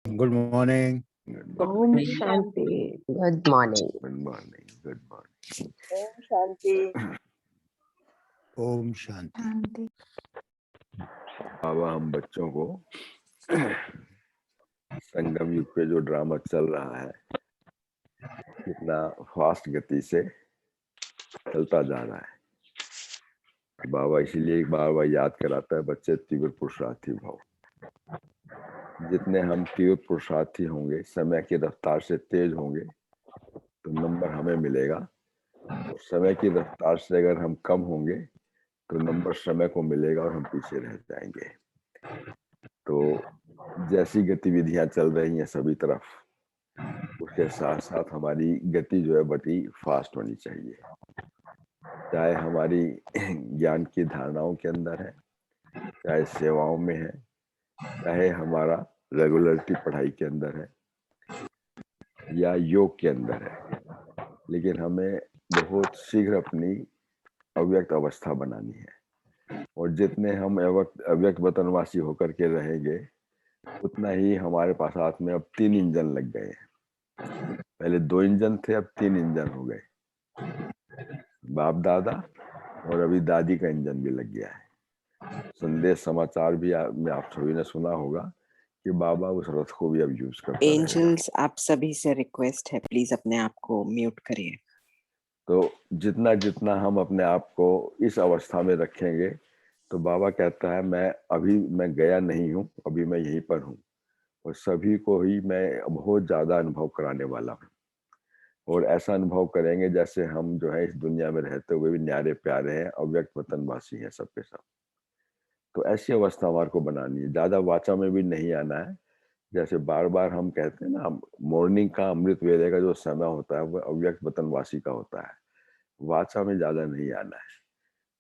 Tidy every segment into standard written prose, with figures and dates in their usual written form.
Good morning. Om Om शांति। Good morning. Good morning. Good morning. Om Shanti. Om Shanti. अब हम बच्चों को संगम युग पे जो ड्रामा चल रहा है कितना फास्ट गति से चलता जा रहा है। बाबा इसीलिए एक बार बार याद कराता है, बच्चे तीव्र पुरुषार्थी भाव। जितने हम तीव्र पुरुषार्थी होंगे, समय की रफ्तार से तेज होंगे, तो नंबर हमें मिलेगा। और समय की रफ्तार से अगर हम कम होंगे तो नंबर समय को मिलेगा और हम पीछे रह जाएंगे। तो जैसी गतिविधियां चल रही हैं सभी तरफ, उसके साथ साथ हमारी गति जो है बड़ी फास्ट होनी चाहिए। चाहे हमारी ज्ञान की धारणाओं के अंदर है, चाहे सेवाओं में है, चाहे हमारा रेगुलरिटी पढ़ाई के अंदर है या योग के अंदर है, लेकिन हमें बहुत शीघ्र अपनी अव्यक्त अवस्था बनानी है। और जितने हम अव्यक्त वतनवासी होकर के रहेंगे, उतना ही हमारे पास हाथ में अब 3 इंजन लग गए हैं। पहले 2 इंजन थे, अब 3 इंजन हो गए। बाप दादा और अभी दादी का इंजन भी लग गया है। संदेश समाचार भी में आप सभी ने सुना होगा कि बाबा उस रथ को भी अब यूज करता रहेगा। एंजल्स, आप सभी से रिक्वेस्ट है, प्लीज अपने आप को म्यूट करिए। तो जितना जितना हम अपने आप को इस अवस्था में रखेंगे, तो बाबा कहता है मैं गया नहीं हूँ, अभी मैं यहीं पर हूँ और सभी को ही मैं बहुत ज्यादा अनुभव कराने वाला हूँ। और ऐसा अनुभव करेंगे जैसे हम जो है इस दुनिया में रहते हुए भी न्यारे प्यारे हैं, अव्यक्त वतनवासी हैं सबके सब। तो ऐसी अवस्था हमारे को बनानी है। ज्यादा वाचा में भी नहीं आना है। जैसे बार बार हम कहते हैं ना, मॉर्निंग का अमृत वेले का जो समय होता है वह अव्यक्त वतनवासी का होता है। वाचा में ज्यादा नहीं आना है।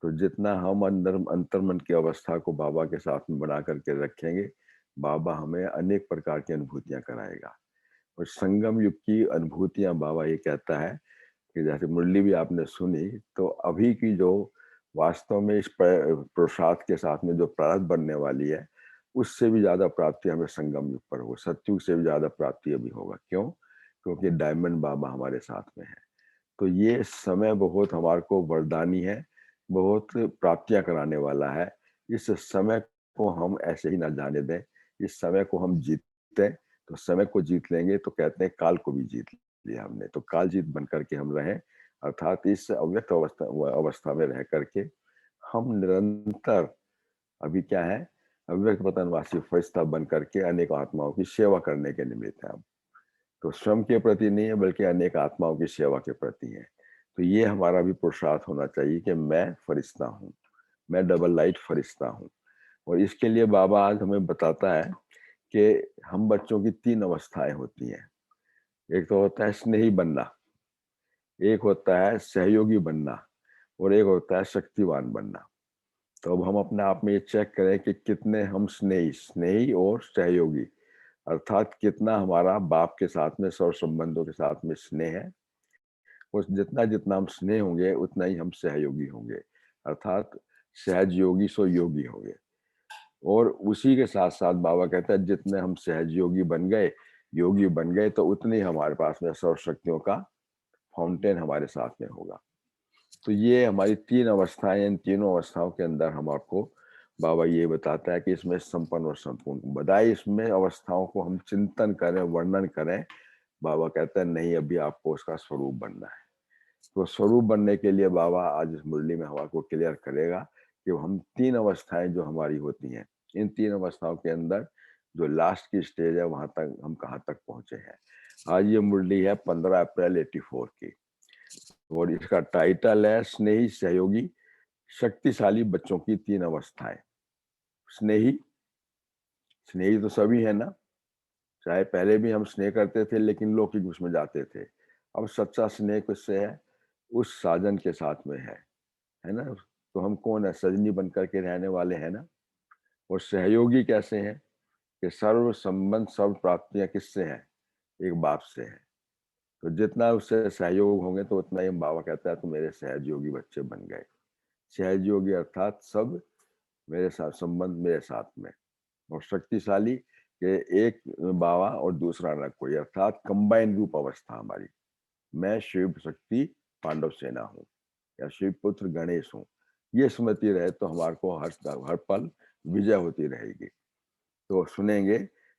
तो जितना हम अंदर अंतर्मन की अवस्था को बाबा के साथ में बना करके रखेंगे, बाबा हमें अनेक प्रकार की अनुभूतियां कराएगा। और संगम युग की अनुभूतियां बाबा ये कहता है कि जैसे मुरली भी आपने सुनी, तो अभी की जो वास्तव में इस पुरुषार्थ के साथ में जो प्रारब्ध बनने वाली है, उससे भी ज्यादा प्राप्ति हमें संगम युग पर हो। सतयुग से भी ज्यादा प्राप्ति अभी होगा। क्यों? क्योंकि डायमंड बाबा हमारे साथ में है। तो ये समय बहुत हमारे को वरदानी है, बहुत प्राप्तियां कराने वाला है। इस समय को हम ऐसे ही ना जाने दें। इस समय को हम जीते, तो समय को जीत लेंगे तो कहते हैं काल को भी जीत लिया हमने। तो काल जीत बन करके हम रहें, अर्थात इस अव्यक्त अवस्था में रह करके हम निरंतर अभी क्या है, अव्यक्त वतनवासी फरिश्ता बन करके अनेक आत्माओं की सेवा करने के निमित्त है। तो श्रम के प्रति नहीं है, बल्कि अनेक आत्माओं की सेवा के प्रति है। तो ये हमारा भी पुरुषार्थ होना चाहिए कि मैं फरिश्ता हूँ, मैं डबल लाइट फरिश्ता हूँ। और इसके लिए बाबा आज हमें बताता है कि हम बच्चों की 3 अवस्थाएं होती हैं। एक तो होता है स्नेही बनना, एक होता है सहयोगी बनना, और एक होता है शक्तिवान बनना। तो अब हम अपने आप में ये चेक करें कि कितने हम स्नेही और सहयोगी, अर्थात कितना हमारा बाप के साथ में सर्व संबंधों के साथ में स्नेह है। और जितना जितना हम स्नेह होंगे उतना ही हम सहयोगी होंगे, अर्थात सहज योगी सो योगी होंगे। और उसी के साथ साथ बाबा कहता है जितने हम सहज योगी बन गए, योगी बन गए, तो उतनी हमारे पास में सर्व शक्तियों का फाउंटेन हमारे साथ में होगा। तो ये हमारी 3 अवस्थाएं, इन तीनों अवस्थाओं के अंदर हम आपको बाबा ये बताता है कि इसमें संपन्न और संपूर्ण बधाई, इसमें अवस्थाओं को हम चिंतन करें, वर्णन करें। बाबा कहता है नहीं, अभी आपको उसका स्वरूप बनना है। तो स्वरूप बनने के लिए बाबा आज इस मुरली में हवा को क्लियर करेगा कि हम 3 अवस्थाएं जो हमारी होती हैं, इन 3 अवस्थाओं के अंदर जो लास्ट की स्टेज है वहां तक हम कहाँ तक पहुंचे हैं। आज ये मुरली है 15 अप्रैल 84 की, और इसका टाइटल है स्नेही सहयोगी शक्तिशाली बच्चों की 3 अवस्थाएं। स्नेही स्नेही तो सभी है ना, चाहे पहले भी हम स्नेह करते थे लेकिन लौकिक उसमें जाते थे। अब सच्चा स्नेह किससे है? उस साजन के साथ में है ना। तो हम कौन है? सजनी बन करके रहने वाले हैं ना। और सहयोगी कैसे हैं? कि सर्व संबंध सर्व प्राप्तियां किससे हैं? एक बाप से है। तो जितना उससे सहयोग होंगे तो उतना ही बाबा कहता है तो मेरे सहयोगी बच्चे बन गए। सहयोगी अर्थात सब मेरे साथ संबंध मेरे साथ में। और शक्तिशाली कि एक बाबा और दूसरा न कोई, अर्थात कंबाइन रूप अवस्था हमारी। मैं शिव शक्ति पांडव सेना हूँ या शिव पुत्र गणेश हूँ, ये स्मृति रहे तो हमारे को हर पल विजय होती रहेगी। तो सुनेंगे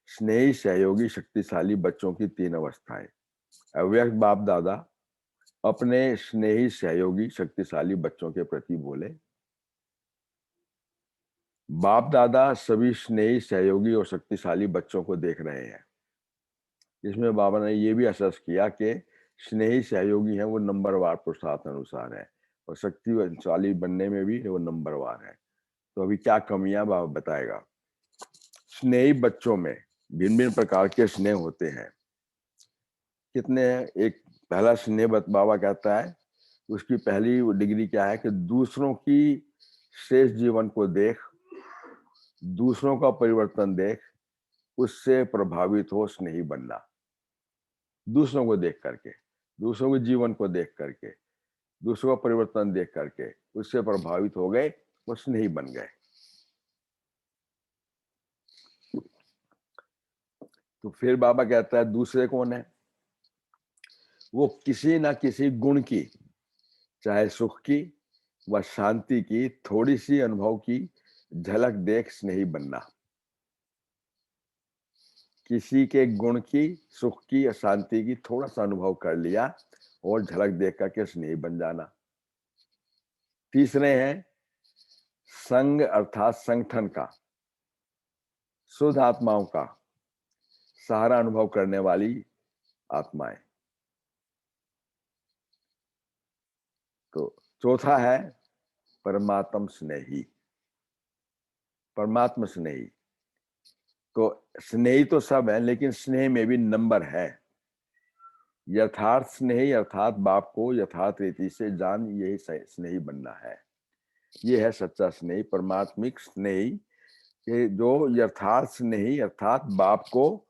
स्नेही सहयोगी शक्तिशाली बच्चों की 3 अवस्थाएं। अव्यक्त बाप दादा अपने स्नेही सहयोगी शक्तिशाली बच्चों के प्रति बोले। बाप दादा सभी स्नेही सहयोगी और शक्तिशाली बच्चों को देख रहे हैं। इसमें बाबा ने ये भी असेस किया कि स्नेही सहयोगी हैं वो नंबरवार पुरुषार्थ अनुसार है और शक्तिशाली बनने में भी वो नंबरवार है। तो अभी क्या कमियां बाबा बताएगा। स्नेही बच्चों में भिन्न भिन्न प्रकार के स्नेह होते हैं। कितने हैं? एक पहला स्नेह बाबा कहता है, उसकी पहली डिग्री क्या है कि दूसरों की शेष जीवन को देख, दूसरों का परिवर्तन देख, उससे प्रभावित हो स्नेही बनना। दूसरों को देख करके, दूसरों के जीवन को देख करके, दूसरों का परिवर्तन देख करके उससे प्रभावित हो गए, वो स्नेही बन गए। तो फिर बाबा कहता है दूसरे कौन है? वो किसी ना किसी गुण की, चाहे सुख की व शांति की थोड़ी सी अनुभव की झलक देख स्नेही बनना। किसी के गुण की, सुख की या शांति की थोड़ा सा अनुभव कर लिया और झलक देख करके स्नेही बन जाना। तीसरे हैं संग अर्थात संगठन का, शुद्ध आत्माओं का सहारा अनुभव करने वाली आत्माएं। तो चौथा है परमात्म स्नेही, परमात्मा स्नेही। तो स्नेही तो सब है, लेकिन स्नेह में भी नंबर है। यथार्थ स्नेही अर्थात बाप को यथार्थ रीति से जान, यही स्नेही बनना है। ये है सच्चा स्नेही, परमात्मिक स्नेही, कि जो यथार्थ स्नेही अर्थात बाप को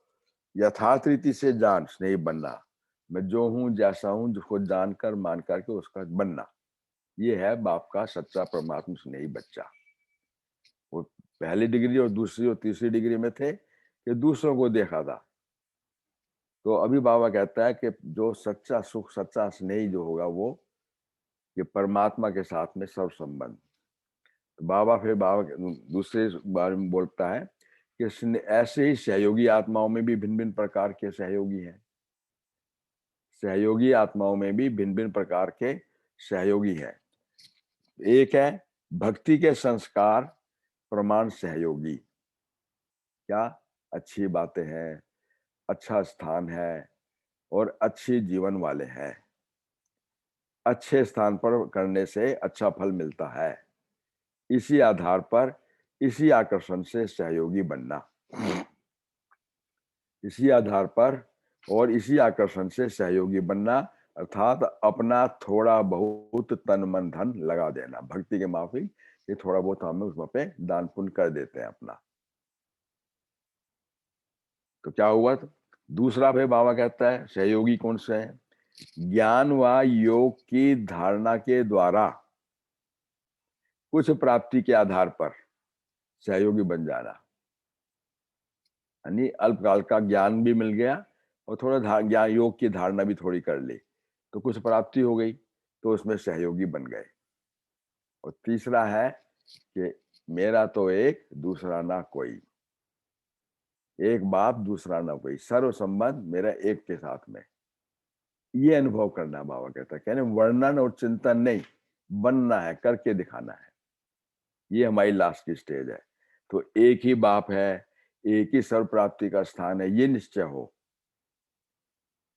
यथार्थ रीति से जान, स्नेही बनना। मैं जो हूं जैसा हूं, जिसको जानकर मान करके उसका बनना, ये है बाप का सच्चा परमात्मा स्नेही बच्चा। वो पहली डिग्री और दूसरी और तीसरी डिग्री में थे कि दूसरों को देखा था। तो अभी बाबा कहता है कि जो सच्चा सुख, सच्चा स्नेही जो होगा वो कि परमात्मा के साथ में सर्व संबंध। तो बाबा फिर दूसरे बारे में बोलता है कि ऐसे ही सहयोगी आत्माओं में भी भिन्न भिन्न प्रकार के सहयोगी हैं। सहयोगी आत्माओं में भी भिन्न भिन्न प्रकार के सहयोगी हैं। एक है भक्ति के संस्कार प्रमाण सहयोगी। क्या अच्छी बातें हैं, अच्छा स्थान है और अच्छे जीवन वाले हैं। अच्छे स्थान पर करने से अच्छा फल मिलता है। इसी आधार पर, इसी आकर्षण से सहयोगी बनना। इसी आधार पर और इसी आकर्षण से सहयोगी बनना अर्थात अपना थोड़ा बहुत तन मन धन लगा देना। भक्ति के माफी ये थोड़ा बहुत हमें उसमें पे दान पुण्य कर देते हैं अपना। तो क्या हुआ? दूसरा भाई बाबा कहता है सहयोगी कौन से हैं? ज्ञान व योग की धारणा के द्वारा कुछ प्राप्ति के आधार पर सहयोगी बन जाना। यानी अल्पकाल का ज्ञान भी मिल गया और थोड़ा ज्ञान योग की धारणा भी थोड़ी कर ली, तो कुछ प्राप्ति हो गई, तो उसमें सहयोगी बन गए। और तीसरा है कि मेरा तो एक दूसरा ना कोई, एक बाप दूसरा ना कोई, सर्व संबंध मेरा एक के साथ में। ये अनुभव करना बाबा कहता है। कहने वर्णन और चिंतन नहीं, बनना है, करके दिखाना है। ये हमारी लास्ट की स्टेज है। तो एक ही बाप है, एक ही सर्व प्राप्ति का स्थान है, ये निश्चय हो।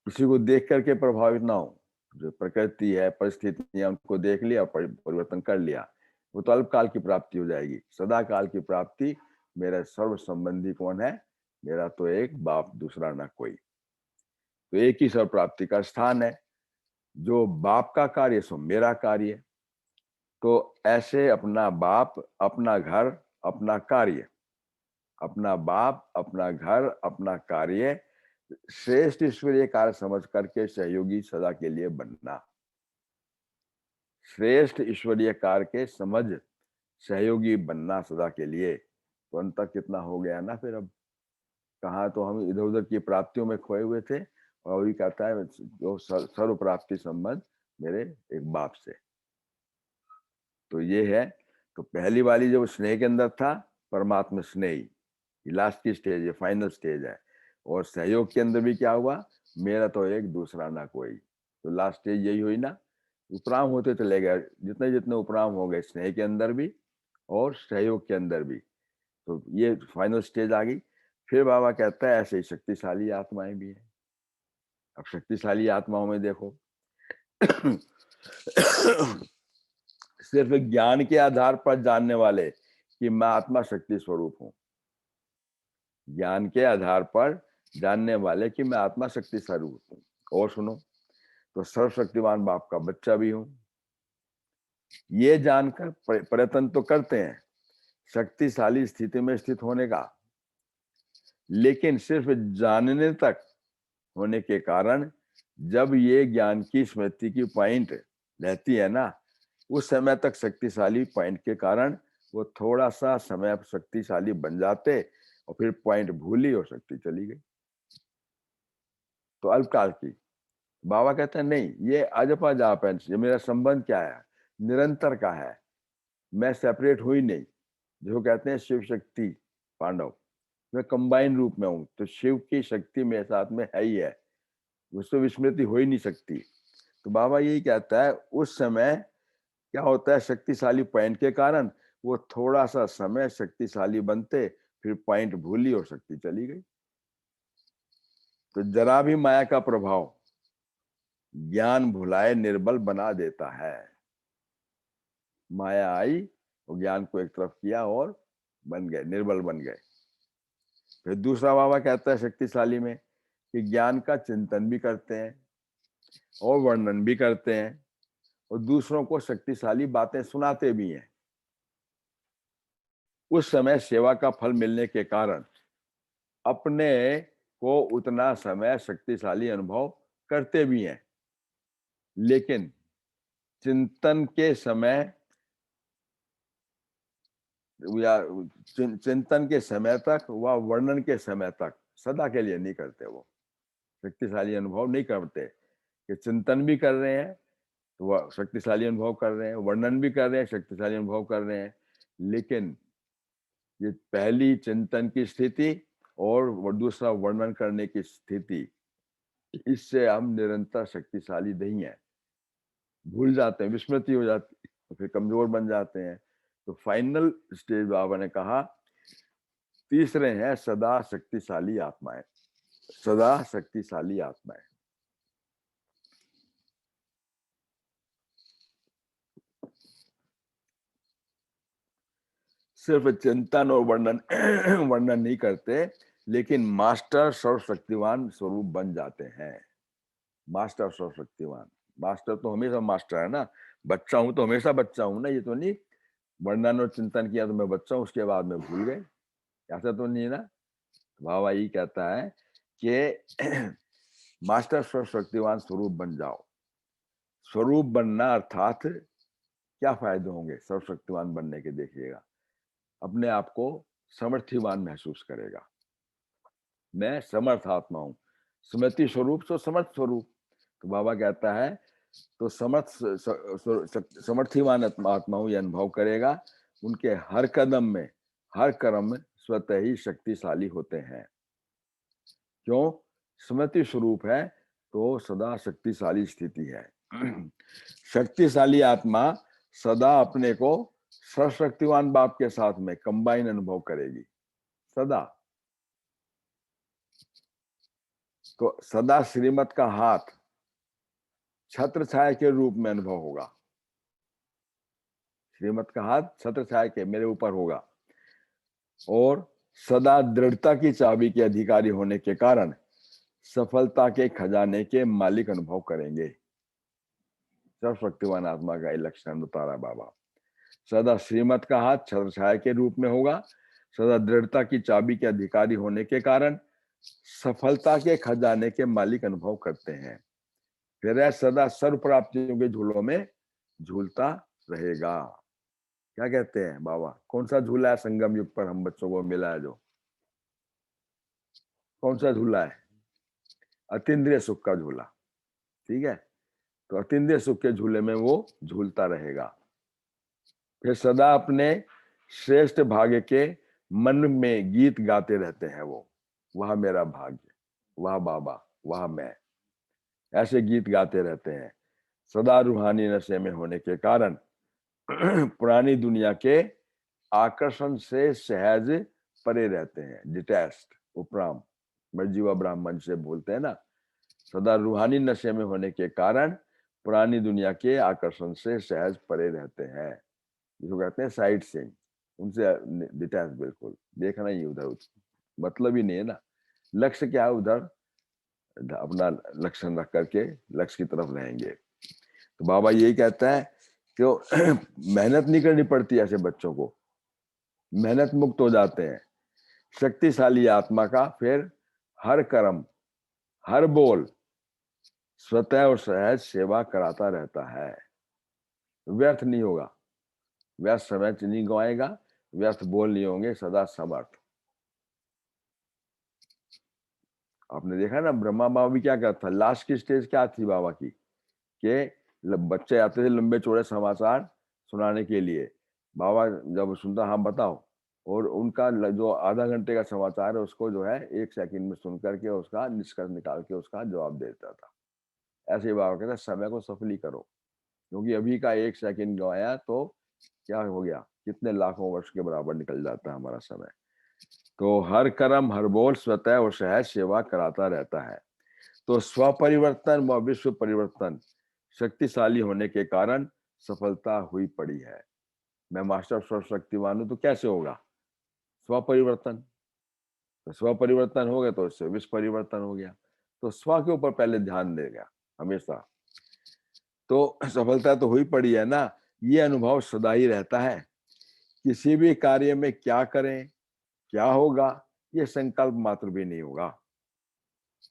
किसी को देख करके प्रभावित ना हो। जो प्रकृति है, परिस्थितियां, उनको देख लिया, परिवर्तन कर लिया, वो तो अल्पकाल की प्राप्ति हो जाएगी। सदा काल की प्राप्ति मेरा सर्व संबंधी कौन है? मेरा तो एक बाप, दूसरा ना कोई। तो एक ही सर्व प्राप्ति का स्थान है। जो बाप का कार्य सो मेरा कार्य। तो ऐसे अपना बाप, अपना घर, अपना कार्य, अपना बाप, अपना घर, अपना कार्य श्रेष्ठ ईश्वरीय कार्य समझ करके सहयोगी सदा के लिए बनना। श्रेष्ठ ईश्वरीय कार्य के समझ सहयोगी बनना सदा के लिए। तो अंत तक कितना हो गया ना फिर अब कहा तो हम इधर उधर की प्राप्तियों में खोए हुए थे, और अभी कहता है जो सर्व प्राप्ति संबंध मेरे एक बाप से। तो ये है, तो पहली वाली जो स्नेह के अंदर था, परमात्मा स्नेही, लास्ट की स्टेज है, फाइनल स्टेज है। और सहयोग के अंदर भी क्या हुआ, मेरा तो एक दूसरा ना कोई। तो लास्ट स्टेज यही हुई ना, उपराम होते चले गए, जितने जितने उपराम हो गए स्नेह के अंदर भी और सहयोग के अंदर भी। तो ये फाइनल स्टेज आ गई। फिर बाबा कहता है ऐसे ही शक्तिशाली आत्माएं भी हैं। अब शक्तिशाली आत्माओं में देखो सिर्फ ज्ञान के आधार पर जानने वाले कि मैं आत्मा शक्ति स्वरूप हूं, ज्ञान के आधार पर जानने वाले कि मैं आत्मा शक्ति स्वरूप हूं। और सुनो, तो सर्वशक्तिमान बाप का बच्चा भी हूं, ये जानकर प्रयत्न तो करते हैं शक्तिशाली स्थिति में स्थित होने का, लेकिन सिर्फ जानने तक होने के कारण जब ये ज्ञान की स्मृति की पॉइंट रहती है ना, उस समय तक शक्तिशाली पॉइंट के कारण वो थोड़ा सा समय शक्तिशाली बन जाते और फिर पॉइंट भूली और शक्ति चली गई। तो अल्पकाल की। बाबा कहते हैं नहीं, ये अजपा जाप है, ये मेरा संबंध क्या है, निरंतर का है, मैं सेपरेट हुई नहीं। जो कहते हैं शिव शक्ति पांडव, मैं कंबाइन रूप में हूं, तो शिव की शक्ति मेरे साथ में है ही है, उससे विस्मृति हो ही नहीं सकती। तो बाबा यही कहता है उस समय क्या होता है, शक्तिशाली पॉइंट के कारण वो थोड़ा सा समय शक्तिशाली बनते, फिर पॉइंट भूली और शक्ति चली गई। तो जरा भी माया का प्रभाव ज्ञान भुलाए निर्बल बना देता है। माया आई और ज्ञान को एक तरफ किया और बन गए, निर्बल बन गए। फिर दूसरा बाबा कहता है शक्तिशाली में कि ज्ञान का चिंतन भी करते हैं और वर्णन भी करते हैं और दूसरों को शक्तिशाली बातें सुनाते भी हैं। उस समय सेवा का फल मिलने के कारण अपने को उतना समय शक्तिशाली अनुभव करते भी हैं, लेकिन चिंतन के समय या चिंतन के समय तक व वर्णन के समय तक सदा के लिए नहीं करते। वो शक्तिशाली अनुभव नहीं करते कि चिंतन भी कर रहे हैं तो वह शक्तिशाली अनुभव कर रहे हैं, वर्णन भी कर रहे हैं, शक्तिशाली अनुभव कर रहे हैं, लेकिन ये पहली चिंतन की स्थिति और दूसरा वर्णन करने की स्थिति, इससे हम निरंतर शक्तिशाली नहीं है, भूल जाते हैं, विस्मृति हो जाती है, तो फिर कमजोर बन जाते हैं। तो फाइनल स्टेज बाबा ने कहा तीसरे हैं सदा शक्तिशाली आत्माएं, सदा शक्तिशाली आत्माएं। सिर्फ चिंतन और वर्णन वर्णन नहीं करते, लेकिन मास्टर सर्वशक्तिवान स्वरूप बन जाते हैं। मास्टर सर्वशक्तिवान, मास्टर तो हमेशा मास्टर है ना, बच्चा हूं तो हमेशा बच्चा हूं ना, ये तो नहीं वर्णन और चिंतन किया तो मैं बच्चा हूं उसके बाद में भूल गए, ऐसा तो नहीं ना। बाबा यही कहता है कि मास्टर सर्वशक्तिवान स्वरूप बन जाओ। स्वरूप बनना अर्थात क्या फायदे होंगे सर्वशक्तिवान बनने के, देखिएगा अपने आप को समर्थिवान महसूस करेगा, मैं समर्थ आत्मा हूं, स्मृति स्वरूप तो समर्थ स्वरूप। तो बाबा कहता है तो समर्थिवान आत्मा हूं, यह अनुभव करेगा, उनके हर कदम में हर कर्म में स्वतः ही शक्तिशाली होते हैं। क्यों? स्मृति स्वरूप है तो सदा शक्तिशाली स्थिति है। शक्तिशाली आत्मा सदा अपने को सर्वशक्तिवान बाप के साथ में कंबाइन अनुभव करेगी सदा। तो सदा श्रीमत का हाथ छत्र छाया के रूप में अनुभव होगा, श्रीमत का हाथ छत्र छाया के मेरे ऊपर होगा, और सदा दृढ़ता की चाबी के अधिकारी होने के कारण सफलता के खजाने के मालिक अनुभव करेंगे। सर्वशक्तिवान आत्मा का लक्षण बता बाबा, सदा श्रीमत का हाथ छत्र छाया के रूप में होगा, सदा दृढ़ता की चाबी के अधिकारी होने के कारण सफलता के खजाने के मालिक अनुभव करते हैं। फिर सदा सर्व प्राप्तियों के झूलों में झूलता रहेगा। क्या कहते हैं बाबा, कौन सा झूला है संगम युग पर हम बच्चों को मिला है जो? कौन सा झूला है? अतीन्द्रिय सुख का झूला। ठीक है, तो अतीन्द्रिय सुख के झूले में वो झूलता रहेगा। फिर सदा अपने श्रेष्ठ भाग्य के मन में गीत गाते रहते हैं वो, वह मेरा भाग्य, वह बाबा, वह मैं, ऐसे गीत गाते रहते हैं। सदा रूहानी नशे में होने के कारण पुरानी दुनिया के आकर्षण से सहज परे रहते हैं, डिटैच्ड, उपराम, मर्जीवा ब्राह्मण से बोलते हैं ना। सदा रूहानी नशे में होने के कारण पुरानी दुनिया के आकर्षण से सहज परे रहते हैं, जिसको कहते हैं साइड सीइंग, उनसे डिटैच, बिल्कुल देखना ही उधर, मतलब ही नहीं है ना। लक्ष्य क्या है? उधर अपना लक्ष्य रख करके लक्ष्य की तरफ रहेंगे। तो बाबा यही कहता है कि मेहनत नहीं करनी पड़ती ऐसे बच्चों को, मेहनत मुक्त हो जाते हैं। शक्तिशाली आत्मा का फिर हर कर्म, हर बोल स्वतः और सहज सेवा कराता रहता है, व्यर्थ नहीं होगा, व्यर्थ समय नहीं गवाएगा, व्यर्थ बोल नहीं होंगे, सदा समर्थ। आपने देखा ना ब्रह्मा बाबा भी क्या करता, लास्ट की स्टेज क्या थी बाबा की, कि बच्चे आते थे लंबे चौड़े समाचार सुनाने के लिए, बाबा जब सुनता हाँ बताओ, और उनका जो आधा घंटे का समाचार है उसको जो है 1 सेकंड में सुन करके उसका निष्कर्ष निकाल के उसका जवाब देता था। ऐसे ही बाबा कहते समय को सफली करो, क्योंकि अभी का 1 सेकंड गवाया तो क्या हो गया, कितने लाखों वर्ष के बराबर निकल जाता है हमारा समय। तो हर कर्म हर बोल स्वतः और सहज सेवा कराता रहता है। तो स्वपरिवर्तन व विश्व परिवर्तन शक्तिशाली होने के कारण सफलता हुई पड़ी है। मैं मास्टर सर्वशक्तिमान हूं तो कैसे होगा? स्वपरिवर्तन, तो स्वपरिवर्तन हो गया तो इससे विश्व परिवर्तन हो गया। तो स्व के ऊपर पहले ध्यान देगा हमेशा, तो सफलता तो हुई पड़ी है ना। ये अनुभव सदा ही रहता है, किसी भी कार्य में क्या करें, क्या होगा, ये संकल्प मात्र भी नहीं होगा,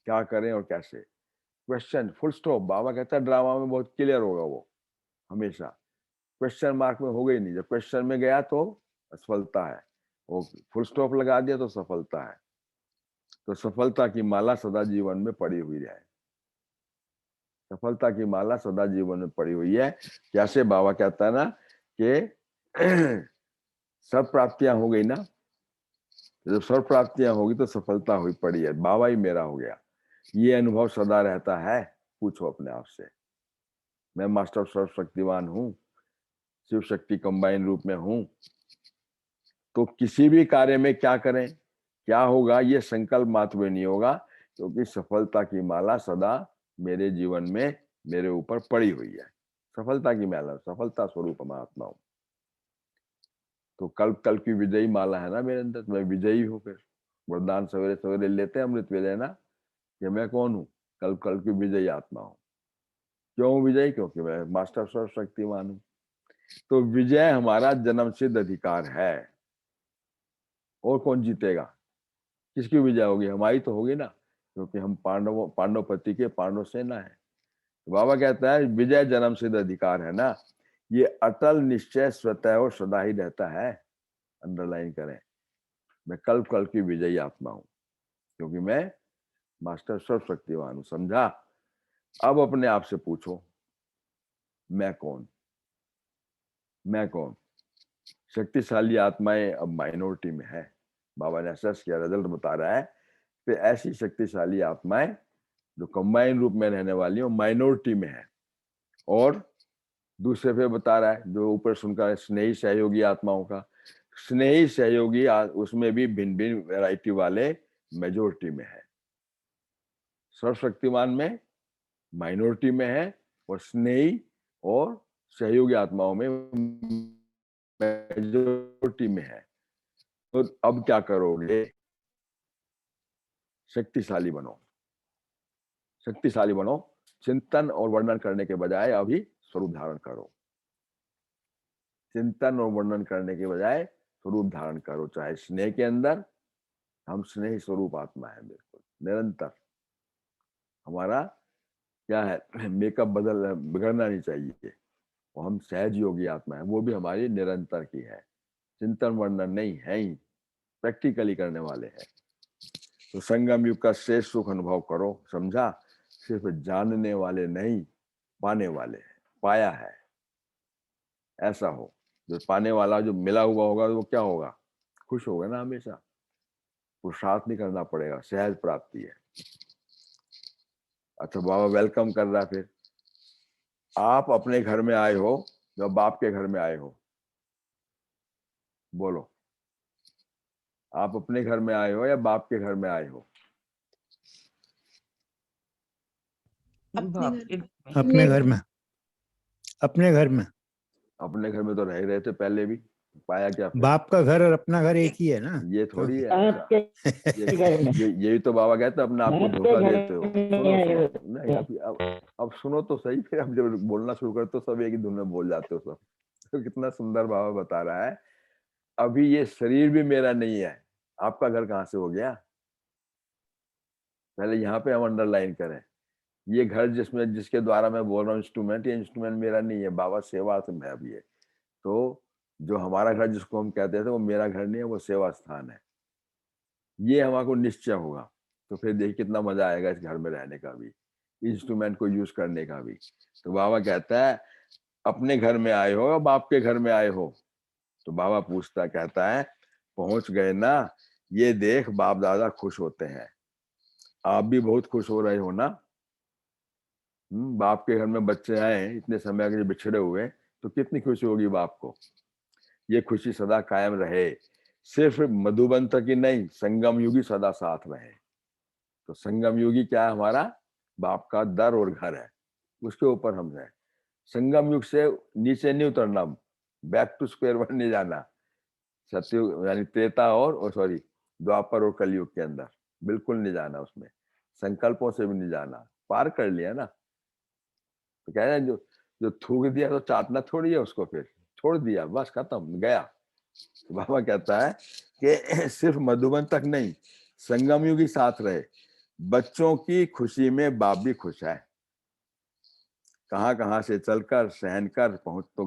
क्या करें और कैसे। क्वेश्चन फुल स्टॉप, बाबा कहता है ड्रामा में बहुत क्लियर होगा वो, हमेशा क्वेश्चन मार्क में होगा ही नहीं। जब क्वेश्चन में गया तो असफलता है, वो फुल स्टॉप लगा दिया तो सफलता है। तो सफलता की माला सदा जीवन में पड़ी हुई है, सफलता की माला सदा जीवन में पड़ी हुई है। जैसे बाबा कहता है ना कि सब प्राप्तियां हो गई ना, जब सर्व प्राप्तियां होगी तो सफलता हुई पड़ी है, बाबा ही मेरा हो गया, ये अनुभव सदा रहता है। पूछो अपने आप से, मैं मास्टर सर्वशक्तिवान हूं, शिव शक्ति कंबाइन रूप में हूं, तो किसी भी कार्य में क्या करें, क्या होगा, ये संकल्प मात्र में नहीं होगा, क्योंकि सफलता की माला सदा मेरे जीवन में मेरे ऊपर पड़ी हुई है। सफलता की माला, सफलता स्वरूप महात्मा हूं। तो कल की विजयी माला है ना मेरे अंदर, तो मैं विजयी हूँ। फिर वरदान सवेरे सवेरे लेते हैं अमृत वेले ना, कि मैं कौन हूँ? कल की विजयी आत्मा हूँ। क्यों विजयी? क्योंकि मैं मास्टर सर्वशक्तिमान हूँ। तो विजय हमारा जन्म सिद्ध अधिकार है। और कौन जीतेगा? किसकी विजय होगी? हमारी तो होगी ना, क्योंकि हम पांडव पति के पांडव सेना है। तो बाबा कहता है विजय जन्म सिद्ध अधिकार है ना, ये अटल निश्चय स्वतः और सदा ही रहता है। अंडरलाइन करें, मैं कल की विजयी आत्मा हूं, क्योंकि मैं मास्टर सर्वशक्तिवान हूं। समझा? अब अपने आप से पूछो, मैं कौन? मैं कौन? शक्तिशाली आत्माएं अब माइनॉरिटी में है। बाबा ने असेस किया, रिजल्ट बता रहा है कि ऐसी शक्तिशाली आत्माएं जो कंबाइन रूप में रहने वाली हो माइनॉरिटी में है। और दूसरे पे बता रहा है, जो ऊपर सुनकर स्नेही सहयोगी आत्माओं का, स्नेही सहयोगी उसमें भी भिन्न भिन्न वैरायटी वाले मेजोरिटी में है। सर्वशक्तिमान में माइनॉरिटी में है, और स्नेही और सहयोगी आत्माओं में मेजोरिटी में है। तो अब क्या करोगे? शक्तिशाली बनो, शक्तिशाली बनो। चिंतन और वर्णन करने के बजाय अभी स्वरूप धारण करो। चिंतन और वर्णन करने के बजाय स्वरूप धारण करो। चाहे स्नेह के अंदर, हम स्नेह स्वरूप आत्मा है, बिल्कुल निरंतर। हमारा क्या है, मेकअप बिगड़ना नहीं चाहिए। और हम सहज योगी आत्मा है, वो भी हमारी निरंतर की है। चिंतन वर्णन नहीं है ही, प्रैक्टिकली करने वाले हैं। तो संगम युग का श्रेष्ठ सुख अनुभव करो, समझा? सिर्फ जानने वाले नहीं, पाने वाले हैं, पाया है। ऐसा हो, जो पाने वाला जो मिला हुआ होगा वो क्या होगा? खुश होगा ना हमेशा। पुरुषार्थ नहीं करना पड़ेगा, सहज प्राप्ति है। अच्छा, बाबा वेलकम कर रहा है। फिर आप अपने घर में आए हो या बाप के घर में आए हो? बोलो, आप अपने घर में आए हो या बाप के घर में आए हो? अपने घर में। अपने घर में। अपने घर में तो रह ही रहे थे पहले भी, पाया क्या फिर? बाप का घर और अपना घर एक ही है ना। ये थोड़ी है। आपके घर में। यही तो बाबा कहते हैं, अपने आप को आपके धोखा घर देते हो। में सुनो आए हो। सुनो, नहीं अब सुनो तो सही। फिर अब जब बोलना शुरू करते हो सब एक ही धुन में बोल जाते हो सब। तो कितना सुंदर बाबा बता रहा है, अभी ये शरीर भी मेरा नहीं है, आपका घर कहाँ से हो गया? पहले यहाँ पे हम अंडरलाइन करें, ये घर जिसके द्वारा मैं बोल रहा हूँ इंस्ट्रूमेंट, ये इंस्ट्रूमेंट मेरा नहीं है, बाबा सेवा से मैं अभी है। तो जो हमारा घर जिसको हम कहते थे वो मेरा घर नहीं है, वो सेवा स्थान है। ये हमारे निश्चय होगा तो फिर देखिए कितना मजा आएगा इस घर में रहने का भी, इंस्ट्रूमेंट को यूज करने का भी। तो बाबा कहता है अपने घर में आए हो या बाप के घर में आए हो? तो बाबा पूछता कहता है पहुंच गए ना, ये देख बाप दादा खुश होते हैं, आप भी बहुत खुश हो रहे हो ना। बाप के घर में बच्चे आए इतने समय के बिछड़े हुए, तो कितनी खुशी होगी बाप को। ये खुशी सदा कायम रहे, सिर्फ मधुबन तक ही नहीं, संगम युगी सदा साथ रहे। तो संगम युगी क्या है? हमारा बाप का दर और घर है, उसके ऊपर हम हैं। संगम युग से नीचे नहीं उतरना, बैक टू स्क्वायर वन नहीं जाना। सतयुग यानी त्रेता और सॉरी द्वापर और कलयुग के अंदर बिल्कुल नहीं जाना, उसमें संकल्पों से भी नहीं जाना, पार कर लिया ना। तो कह रहे हैं जो जो थूक दिया तो चाटना थोड़ी है उसको, फिर छोड़ दिया बस खत्म गया। तो बाबा कहता है कि सिर्फ मधुबन तक नहीं, संगम युग ही साथ रहे, बच्चों की खुशी में बाप भी खुश है। कहां कहां से चलकर सहन कर पहुंच तो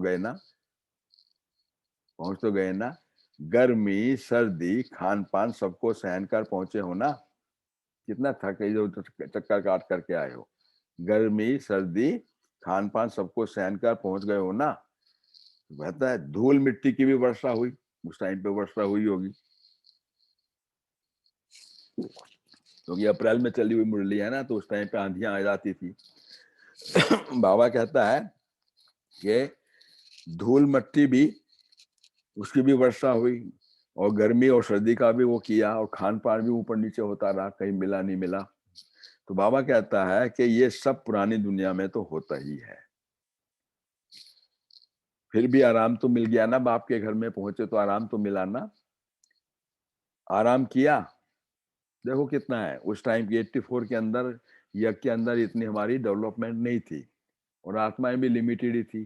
गए ना, गर्मी सर्दी खान पान सबको सहन कर पहुंचे हो ना। कितना थके जो चक्कर काट करके आए हो, गर्मी सर्दी खान पान सबको सहन कर पहुंच गए हो ना। कहता है धूल मिट्टी की भी वर्षा हुई, उस टाइम पे वर्षा हुई होगी, क्योंकि अप्रैल में चली हुई मुरली है ना, तो उस टाइम पे आंधियां आ जाती थी। बाबा कहता है कि धूल मट्टी भी उसकी भी वर्षा हुई, और गर्मी और सर्दी का भी वो किया, और खान पान भी ऊपर नीचे होता रहा, कहीं मिला नहीं मिला। तो बाबा कहता है कि ये सब पुरानी दुनिया में तो होता ही है, फिर भी आराम तो मिल गया ना। बाप के घर में पहुंचे तो आराम तो मिला ना, आराम किया। देखो कितना है, उस टाइम की 84 के अंदर यज्ञ के अंदर इतनी हमारी डेवलपमेंट नहीं थी, और आत्माएं भी लिमिटेड ही थी।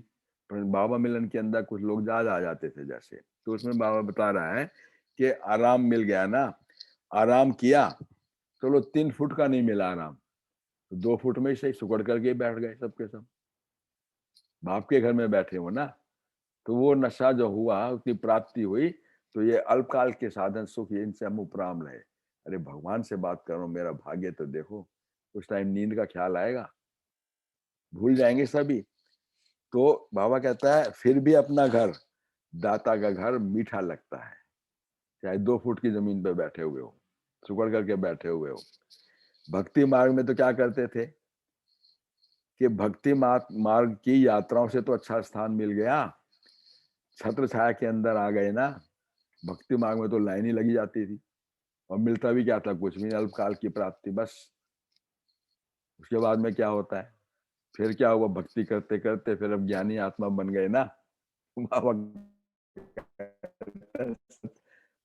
पर बाबा मिलन के अंदर कुछ लोग ज्यादा आ जाते थे जैसे, तो उसमें बाबा बता रहा है कि आराम मिल गया ना, आराम किया। चलो 3 फुट का नहीं मिला आराम, तो 2 फुट में ही सही सुकड़ करके बैठ गए सबके सब, बाप के घर में बैठे हो ना। तो वो नशा जो हुआ, उतनी प्राप्ति हुई, तो ये अल्पकाल के साधन सुख, इनसे हम उपराम रहे। अरे भगवान से बात करो, मेरा भाग्य तो देखो। उस टाइम नींद का ख्याल आएगा, भूल जाएंगे सभी। तो बाबा कहता है फिर भी अपना घर, दाता का घर मीठा लगता है, चाहे 2 फुट की जमीन पे बैठे हुए हो, सुकड़ करके बैठे हुए हो। भक्ति मार्ग में तो क्या करते थे कि भक्ति मार्ग की यात्राओं से तो अच्छा स्थान मिल गया, छत्र छाया के अंदर आ गए ना। भक्ति मार्ग में तो लाइन ही लगी जाती थी, और मिलता भी क्या था, कुछ भी, अल्पकाल की प्राप्ति बस। उसके बाद में क्या होता है, फिर क्या हुआ, भक्ति करते करते फिर अब ज्ञानी आत्मा बन गए ना। बाबा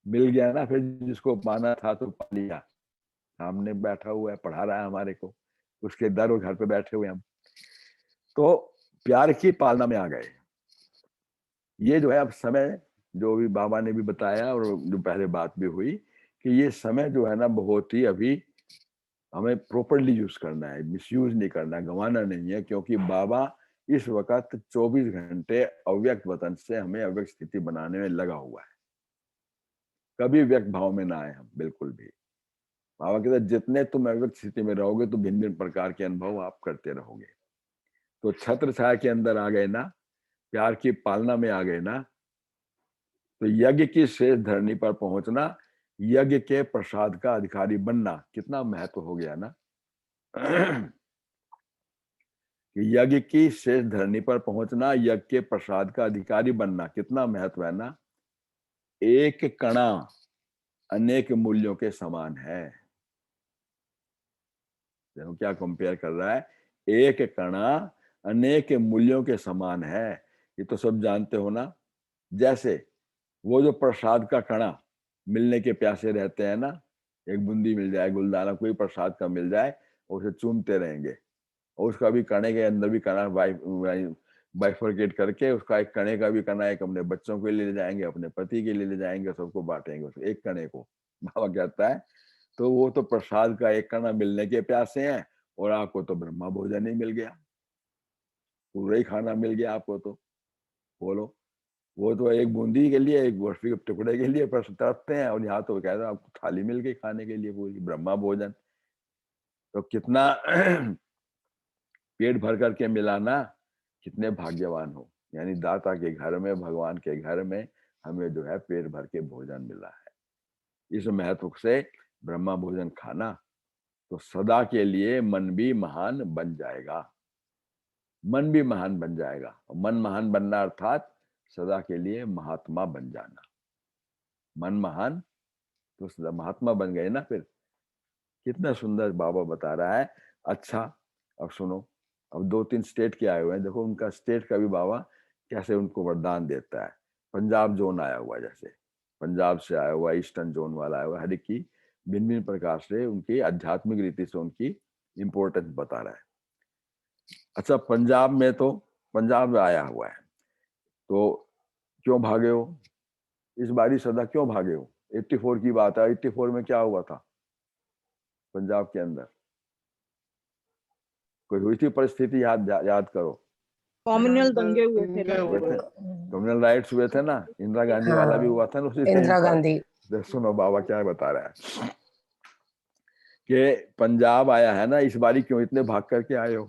मिल गया ना, फिर जिसको पाना था तो पा लिया। सामने बैठा हुआ है, पढ़ा रहा है हमारे को, उसके दर और घर पे बैठे हुए हम, तो प्यार की पालना में आ गए। ये जो है अब समय, जो भी बाबा ने भी बताया और जो पहले बात भी हुई, कि ये समय जो है ना बहुत ही अभी हमें प्रॉपर्ली यूज करना है, मिसयूज नहीं करना, गंवाना नहीं है। क्योंकि बाबा इस वक्त 24 घंटे अव्यक्त वतन से हमें अव्यक्त स्थिति बनाने में लगा हुआ है। कभी व्यक्त भाव में ना आए हम, बिल्कुल भी। बाबा कहते हैं जितने तुम अव्यक्त स्थिति में रहोगे तो भिन्न भिन्न प्रकार के अनुभव आप करते रहोगे। तो छत्र छाया के अंदर आ गए ना, प्यार की पालना में आ गए ना, तो यज्ञ की शेष धरनी पर पहुंचना, यज्ञ के प्रसाद का अधिकारी बनना, कितना महत्व हो गया ना। कि यज्ञ की शेष धरनी पर पहुंचना, यज्ञ के प्रसाद का अधिकारी बनना, कितना महत्व है ना। एक कणा अनेक मूल्यों के समान है। देखो क्या कंपेयर कर रहा है, एक कणा अनेक मूल्यों के समान है। ये तो सब जानते हो ना। जैसे वो जो प्रसाद का कणा मिलने के प्यासे रहते हैं ना, एक बूंदी मिल जाए, गुलदाना कोई प्रसाद का मिल जाए, उसे चूमते रहेंगे, और उसका भी कणे के अंदर भी कणा बाइफरकेट करके उसका एक कणे का भी कणा एक अपने बच्चों के लिए ले जाएंगे, अपने पति के लिए ले जाएंगे, सबको बांटेंगे उसको एक कणे को। बाबा कहता है तो वो तो प्रसाद का एक कणा मिलने के प्यासे हैं, और आपको तो ब्रह्मा भोजन ही मिल गया, पूरा ही खाना मिल गया आपको। तो बोलो, वो तो एक बूंदी के लिए, एक बर्फी के टुकड़े के लिए प्रश्न तरसते हैं, और यहाँ तो कहते हैं आपको थाली मिल गई खाने के लिए, पूरी ब्रह्मा भोजन। तो कितना पेट भर करके मिलाना, कितने भाग्यवान हो। यानी दाता के घर में, भगवान के घर में हमें जो है पेट भर के भोजन मिला है। इस महत्व से ब्रह्मा भोजन खाना, तो सदा के लिए मन भी महान बन जाएगा। मन भी महान बन जाएगा। और मन महान बनना अर्थात सदा के लिए महात्मा बन जाना। मन महान तो सदा महात्मा बन गए ना फिर। कितना सुंदर बाबा बता रहा है। अच्छा अब सुनो, अब 2-3 स्टेट के आए हुए हैं, देखो उनका स्टेट का भी बाबा कैसे उनको वरदान देता है। पंजाब जोन आया हुआ, जैसे पंजाब से आया हुआ, ईस्टर्न जोन वाला आया हुआ, हर एक की भिन्न भिन्न प्रकार से उनकी आध्यात्मिक रीति से उनकी इंपॉर्टेंस बता रहा है। अच्छा, पंजाब में तो पंजाब में आया हुआ है, तो क्यों भागे हो इस बारी, सदा क्यों भागे हो? 84 की बात है। 84 में क्या हुआ था पंजाब के अंदर? कोई हुई थी परिस्थिति, याद करो। कॉम्युनल दंगे हुए थे ना। कम्युनल राइट्स हुए थे ना, इंदिरा गांधी वाला भी हुआ था ना उसी इंदिरा गांधी। सुनो बाबा क्या बता रहा है कि पंजाब आया है ना, इस बारी क्यों इतने भाग करके आए हो?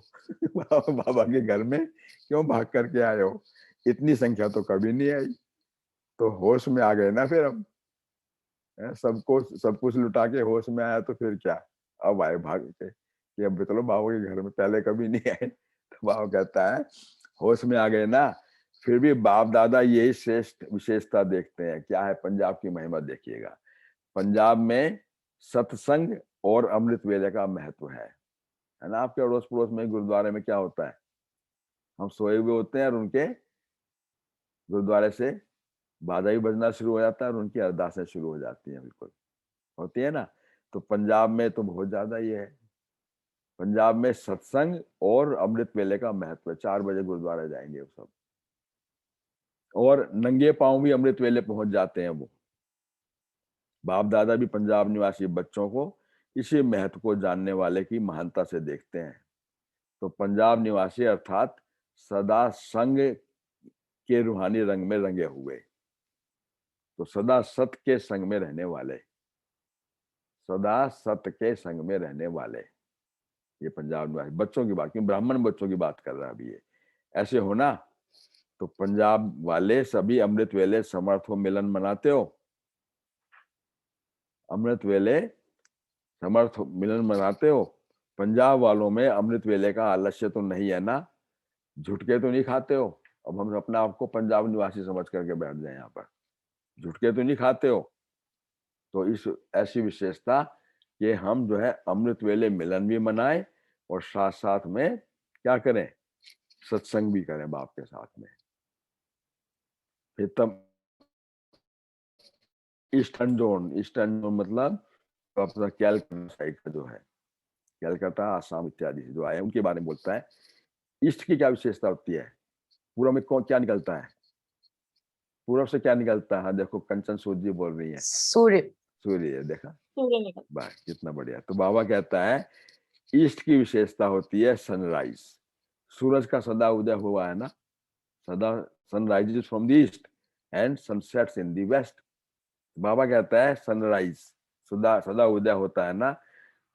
बाबा के घर में क्यों भाग करके आए हो? इतनी संख्या तो कभी नहीं आई। तो होश में आ गए ना फिर हम, सबको सब कुछ लुटा के होश में आया, तो फिर क्या अब आए भाग के कि अब चलो बाबा के घर में, पहले कभी नहीं आए। तो बाबा कहता है होश में आ गए ना, फिर भी बाप दादा यही श्रेष्ठ विशेषता देखते हैं। क्या है? पंजाब की महिमा देखिएगा। पंजाब में सत्संग और अमृत वेले का महत्व है ना। आपके अड़ोस पड़ोस में गुरुद्वारे में क्या होता है, हम सोए हुए होते हैं और उनके गुरुद्वारे से बाजा ही बजना शुरू हो जाता है और उनकी अरदासें शुरू हो जाती हैं, बिल्कुल होती है ना। तो पंजाब में तो बहुत ज्यादा ये है। पंजाब में सत्संग और अमृत वेले का महत्व है। 4 बजे गुरुद्वारा जाएंगे वो सब, और नंगे पांव भी अमृत वेले पहुंच जाते हैं वो। बाप दादा भी पंजाब निवासी बच्चों को इसी महत्व को जानने वाले की महानता से देखते हैं। तो पंजाब निवासी अर्थात सदा संग के रूहानी रंग में रंगे हुए, तो सदा सत्य के संग में रहने वाले, सदा सत्य के संग में रहने वाले, ये पंजाब निवासी बच्चों की बात, क्यों ब्राह्मण बच्चों की बात कर रहा है अभी ये। ऐसे हो ना, तो पंजाब वाले सभी अमृत वेले समर्थ हो मिलन मनाते हो, अमृत वेले समर्थ मिलन मनाते हो। पंजाब वालों में अमृत वेले का आलस्य तो नहीं है ना, झुटके तो नहीं खाते हो। अब हम अपने आप को पंजाब निवासी समझ करके बैठ जाए यहाँ पर, झुटके तो नहीं खाते हो। तो इस ऐसी विशेषता कि हम जो है अमृत वेले मिलन भी मनाए और साथ साथ में क्या करें, सत्संग भी करें बाप के साथ में। फिर तब ईस्टर्न जोन मतलब अपना कैलकाटा साइड का जो है, कैलकाटा आसाम इत्यादि जो आए उनके बारे में बोलता है। ईस्ट की क्या विशेषता होती है? पूर्व में कौन क्या निकलता है? पूर्व से क्या निकलता है? देखो कंचन सूर्य जी बोल रही है, सूर्य। सूर्य, देखा सूर्य निकल। वाह कितना बढ़िया। तो बाबा कहता है ईस्ट की विशेषता होती है सनराइज। सूरज का सदा उदय हुआ है ना, सदा sunrise from the east and sunsets in the west. बाबा कहता है सनराइज, सदा सदा उदय होता है ना,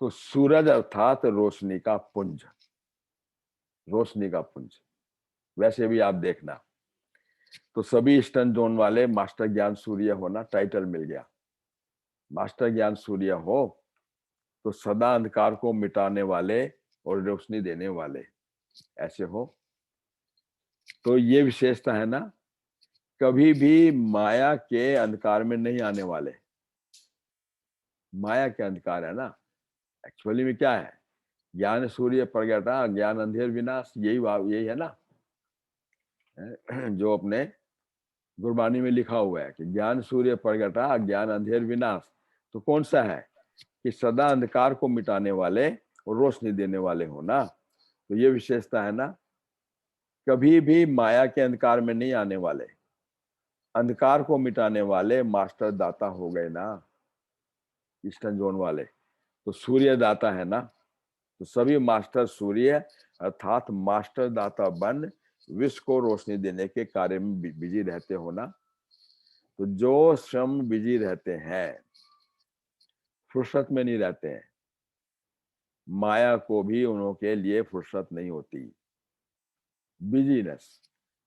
तो सूरज अर्थात रोशनी का पुंज, रोशनी का पुंज। वैसे भी आप देखना, तो सभी ईस्टर्न जोन वाले मास्टर ज्ञान सूर्य होना, टाइटल मिल गया। मास्टर ज्ञान सूर्य हो तो सदा अंधकार को मिटाने वाले और रोशनी देने वाले ऐसे हो। तो ये विशेषता है ना, कभी भी माया के अंधकार में नहीं आने वाले। माया के अंधकार है ना, एक्चुअली में क्या है, ज्ञान सूर्य प्रगटा ज्ञान अंधेर विनाश, यही है ना, जो अपने गुरबानी में लिखा हुआ है कि ज्ञान सूर्य प्रगटा ज्ञान अंधेर विनाश। तो कौन सा है कि सदा अंधकार को मिटाने वाले और रोशनी देने वाले हो ना। तो ये विशेषता है ना, कभी भी माया के अंधकार में नहीं आने वाले, अंधकार को मिटाने वाले मास्टर दाता हो गए ना ईस्टर्न जोन वाले। तो सूर्य दाता है ना, तो सभी मास्टर सूर्य अर्थात मास्टर दाता बन विश्व को रोशनी देने के कार्य में बिजी रहते हो ना। तो जो श्रम बिजी रहते हैं, फुर्सत में नहीं रहते हैं, माया को भी उनके लिए फुर्सत नहीं होती। बिजीनेस,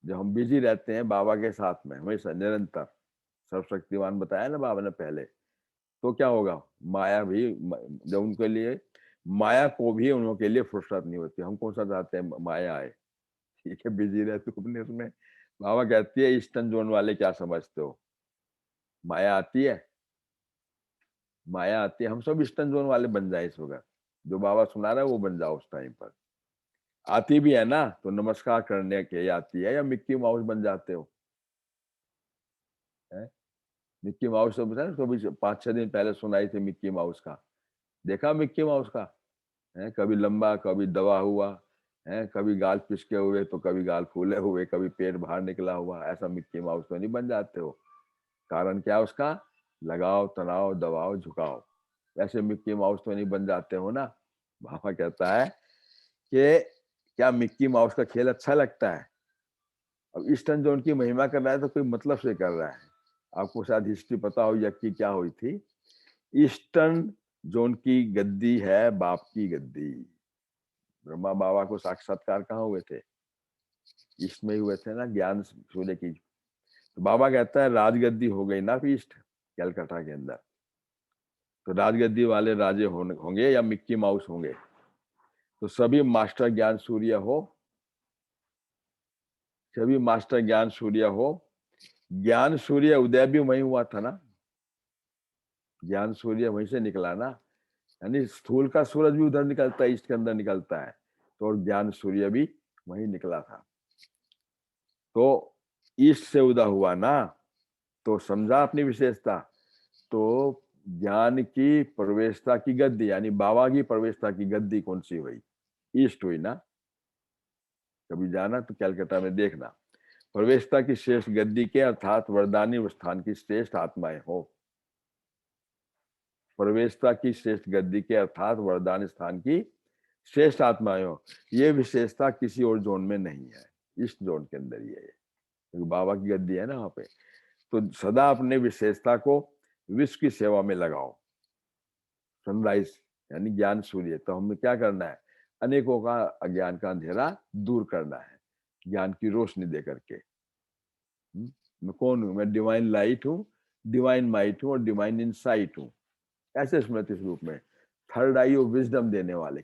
जब हम बिजी रहते हैं बाबा के साथ में हमेशा निरंतर, सर्वशक्तिवान बताया ना बाबा ने पहले, तो क्या होगा, माया भी, जब उनके लिए, माया को भी उनके लिए फुर्सत नहीं होती। हम कौन सा चाहते हैं माया आए, ठीक है, बिजी रहते अपने उसमें। बाबा कहती है ईस्टर्न जोन वाले क्या समझते हो, माया आती है, माया आती है। हम सब ईस्टर्न जोन वाले बन जाए इस वक्त, जो बाबा सुना रहा है वो बन जाओ उस टाइम पर। आती भी है ना तो नमस्कार करने के आती है, या मिक्की माउस बन जाते हो, है? मिक्की माउस तो बताया, तो भी 5-6 दिन पहले सुनाई थी मिक्की माउस का, देखा मिक्की माउस का, है? कभी लंबा, कभी दबा हुआ, है? कभी गाल पिसके हुए, तो कभी गाल फूले हुए, कभी पेट बाहर निकला हुआ। ऐसा मिक्की माउस तो नहीं बन जाते हो। कारण क्या उसका, लगाओ, तनाव, दबाव, झुकाओ। वैसे मिक्की माउस तो नहीं बन जाते हो ना। बाबा कहता है कि क्या मिक्की माउस का खेल अच्छा लगता है। अब ईस्टर्न जोन की महिमा कर रहा है तो कोई मतलब से कर रहा है। आपको शायद हिस्ट्री पता हो या कि क्या हुई थी। ईस्टर्न जोन की गद्दी है बाप की गद्दी। ब्रह्मा बाबा को साक्षात्कार कहाँ हुए थे, ईस्ट में ही हुए थे ना, ज्ञान सूर्य की। तो बाबा कहता है राजगद्दी हो गई ना ईस्ट कलकत्ता के अंदर, तो राजगद्दी वाले राजे होंगे या मिक्की माउस होंगे। तो सभी मास्टर ज्ञान सूर्य हो, सभी मास्टर ज्ञान सूर्य हो। ज्ञान सूर्य उदय भी वहीं हुआ था ना, ज्ञान सूर्य वहीं से निकला ना, यानी स्थूल का सूरज भी उधर निकलता है, ईस्ट के अंदर निकलता है, तो और ज्ञान सूर्य भी वहीं निकला था। तो ईस्ट से उदय हुआ ना, तो समझा अपनी विशेषता। तो ज्ञान की प्रवेशता की गद्दी, यानी बाबा की प्रवेशता की गद्दी कौन सी हुई, ईस्ट हुई ना। कभी जाना तो कलकत्ता में देखना, प्रवेशता की श्रेष्ठ गद्दी के अर्थात वरदानी स्थान की श्रेष्ठ आत्माएं हो। प्रवेशता की श्रेष्ठ गद्दी के अर्थात वरदान स्थान की श्रेष्ठ आत्माएं हो। ये विशेषता किसी और जोन में नहीं है, इस जोन के अंदर ही है, क्योंकि बाबा की गद्दी है ना वहां पे। तो सदा अपने विशेषता को विश्व की सेवा में लगाओ। सनराइज यानी ज्ञान सूर्य, तो हमें क्या करना है, अनेकों का अज्ञान का अंधेरा दूर करना है ज्ञान की रोशनी दे करके। मैं कौन हूँ, मैं डिवाइन लाइट हूँ, डिवाइन माइट हूँ और डिवाइन इनसाइट हूँ। ऐसे स्मृति स्वरूप में थर्ड आई ऑफ विजडम देने वाले,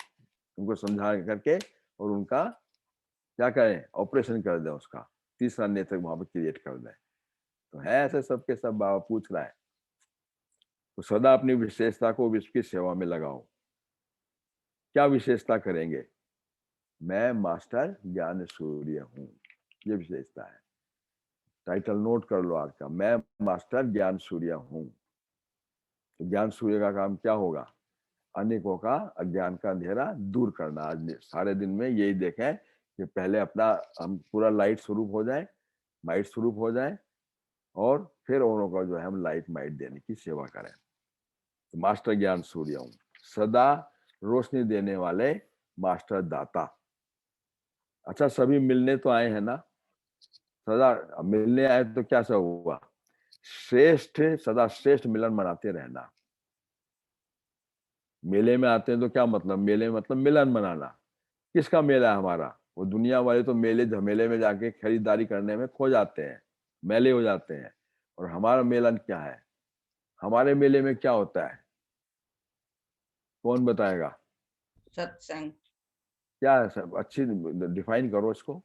उनको समझा करके और उनका क्या करें, ऑपरेशन कर दें, उसका तीसरा नेत्र वहां पर क्रिएट कर दें। तो है ऐसे सबके सब बाबा पूछ रहा है। तो सदा अपनी विशेषता को विश्व की सेवा में लगाओ। क्या विशेषता करेंगे, मैं मास्टर ज्ञान सूर्य हूँ, ये विशेषता है। टाइटल नोट कर लो आज का, मैं मास्टर ज्ञान सूर्य हूँ। तो ज्ञान सूर्य का काम क्या होगा, अनेकों का अज्ञान का अंधेरा दूर करना। आज सारे दिन में यही देखें कि पहले अपना हम पूरा लाइट स्वरूप हो जाए, माइट स्वरूप हो जाए, और फिर औरों का जो है हम लाइट माइट देने की सेवा करें। तो मास्टर ज्ञान सूर्य हूँ, सदा रोशनी देने वाले मास्टर दाता। अच्छा, सभी मिलने तो आए हैं ना, सदा मिलने आए तो क्या सब हुआ, श्रेष्ठ सदा श्रेष्ठ मिलन मनाते रहना। मेले में आते हैं तो क्या मतलब, मेले में मतलब मिलन मनाना। किसका मेला है हमारा? वो दुनिया वाले तो मेले झमेले में जाके खरीदारी करने में खो जाते हैं, मेले हो जाते हैं। और हमारा मेलन क्या है? हमारे मेले में क्या होता है? कौन बताएगा? सत्संग। क्या है सब? अच्छी डिफाइन करो इसको।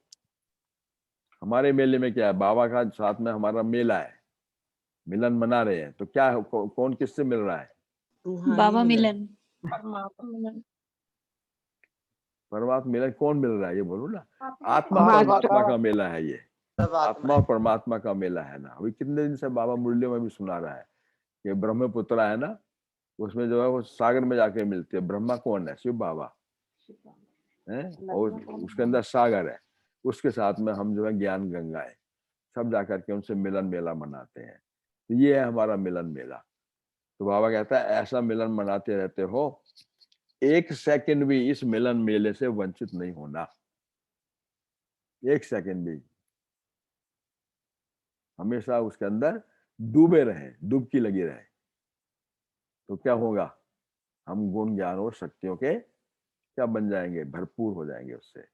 हमारे मेले में क्या है? बाबा का साथ में हमारा मेला है, मिलन मना रहे हैं। तो क्या है, कौन किससे मिल रहा है? बाबा मिलन। परमात्मा मिलन। परमात्मा मिलन कौन मिल रहा है? ये बोलो ना। आत्मा मास्टर। परमात्मा का मेला है ये। आत्मा और परमात्मा का मेला है ना। अभी कितने दिन से बाबा मुरलियों में भी सुना रहा है कि ब्रह्मपुत्र है ना, उसमें जो है वो सागर में जाके मिलते हैं। ब्रह्मा कौन है? शिव बाबा है, और उसके अंदर सागर है। उसके साथ में हम जो है ज्ञान गंगा है, सब जाकर के उनसे मिलन मेला मनाते हैं। तो ये है हमारा मिलन मेला। तो बाबा कहता है ऐसा मिलन मनाते रहते हो, एक सेकंड भी इस मिलन मेले से वंचित नहीं होना। एक सेकंड भी, हमेशा उसके अंदर डूबे रहे, डुबकी लगी रहे। तो क्या होगा? हम गुण ज्ञान और शक्तियों के क्या बन जाएंगे? भरपूर हो जाएंगे, उससे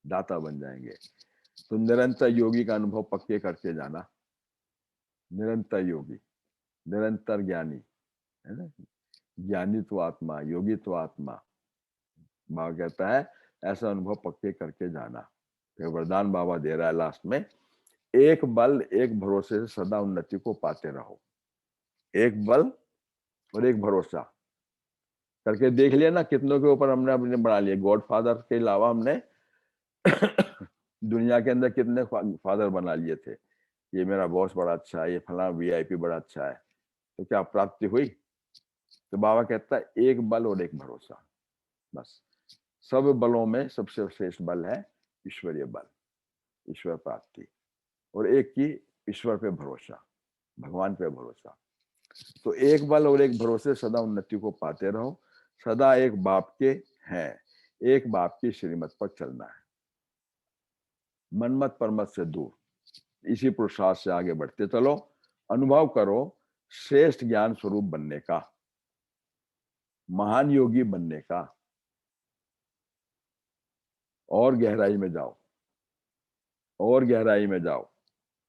दाता बन जाएंगे। तो निरंतर योगी का अनुभव पक्के करके जाना। निरंतर योगी, निरंतर ज्ञानी, है ना। ज्ञानी तो आत्मा, योगी तो आत्मा। बाबा कहता है ऐसा अनुभव पक्के करके जाना। फिर वरदान बाबा दे रहा है लास्ट में, एक बल एक भरोसे से सदा उन्नति को पाते रहो। एक बल और एक भरोसा करके देख लिया ना, कितनों के ऊपर हमने अपने बना लिया। गॉडफादर के अलावा हमने दुनिया के अंदर कितने फादर बना लिए थे। ये मेरा बॉस बड़ा अच्छा है, ये फला वीआईपी बड़ा अच्छा है। तो क्या प्राप्ति हुई? तो बाबा कहता है एक बल और एक भरोसा, बस। सब बलों में सबसे श्रेष्ठ बल है ईश्वरीय बल, ईश्वर प्राप्ति। और एक की ईश्वर पे भरोसा, भगवान पे भरोसा। तो एक बल और एक भरोसे सदा उन्नति को पाते रहो। सदा एक बाप के हैं, एक बाप की श्रीमत पर चलना है, मनमत परमत से दूर। इसी पुरुषार्थ से आगे बढ़ते चलो। अनुभव करो श्रेष्ठ ज्ञान स्वरूप बनने का, महान योगी बनने का। और गहराई में जाओ, और गहराई में जाओ।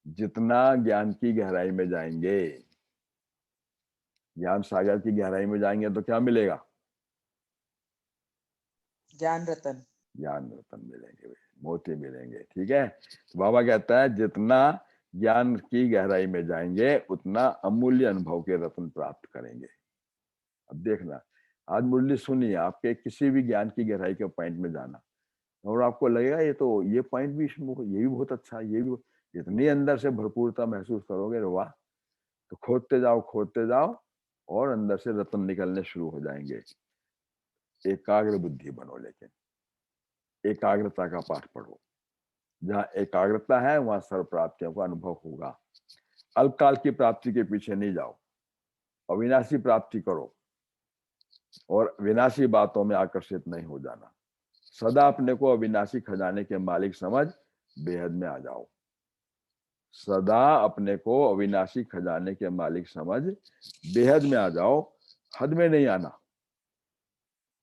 जितना ज्ञान की गहराई में जाएंगे, ज्ञान सागर की गहराई में जाएंगे तो क्या मिलेगा? ज्ञान रतन। ज्ञान रतन मिलेंगे, मोती मिलेंगे। ठीक है। तो बाबा कहता है जितना ज्ञान की गहराई में जाएंगे उतना अमूल्य अनुभव के रत्न प्राप्त करेंगे। अब देखना, आज मुरली सुनिए, आपके किसी भी ज्ञान की गहराई के पॉइंट में जाना और आपको लगेगा ये तो ये पॉइंट भी इसमें, ये भी बहुत अच्छा, ये भी इतनी अंदर से भरपूरता महसूस करोगे, वाह। तो खोदते जाओ, खोदते जाओ और अंदर से रत्न निकलने शुरू हो जाएंगे। एकाग्र बुद्धि बनो, लेकिन एकाग्रता का पाठ पढ़ो। जहाँ एकाग्रता है वहां सर्व प्राप्तियों का अनुभव होगा। अल्पकाल की प्राप्ति के पीछे नहीं जाओ, अविनाशी प्राप्ति करो और विनाशी बातों में आकर्षित नहीं हो जाना। सदा अपने को अविनाशी खजाने के मालिक समझ बेहद में आ जाओ। सदा अपने को अविनाशी खजाने के मालिक समझ बेहद में आ जाओ। हद में नहीं आना,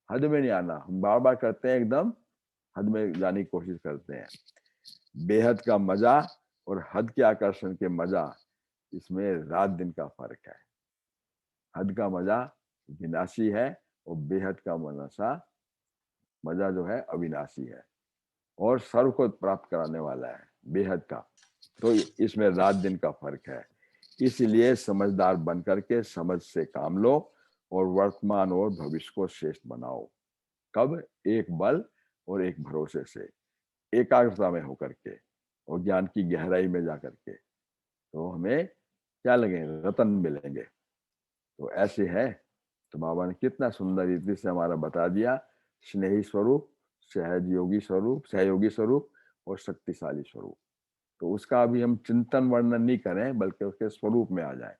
हद में नहीं आना। हम बार बार करते हैं, एकदम हद में जाने की कोशिश करते हैं। बेहद का मजा और हद के आकर्षण के मजा, इसमें रात दिन का फर्क है। हद का मजा विनाशी है और बेहद का मजा जो है अविनाशी है और सर्व को प्राप्त कराने वाला है, बेहद का। तो इसमें रात दिन का फर्क है। इसलिए समझदार बन करके समझ से काम लो और वर्तमान और भविष्य को श्रेष्ठ बनाओ। कब? एक बल और एक भरोसे से, एकाग्रता में होकर के और ज्ञान की गहराई में जाकर के। तो हमें क्या लगेंगे? रतन मिलेंगे। तो ऐसे है। तो बाबा ने कितना सुंदर रीति से हमारा बता दिया, स्नेही स्वरूप, सहयोगी स्वरूप, सहयोगी स्वरूप और शक्तिशाली स्वरूप। तो उसका अभी हम चिंतन वर्णन नहीं करें, बल्कि उसके स्वरूप में आ जाए।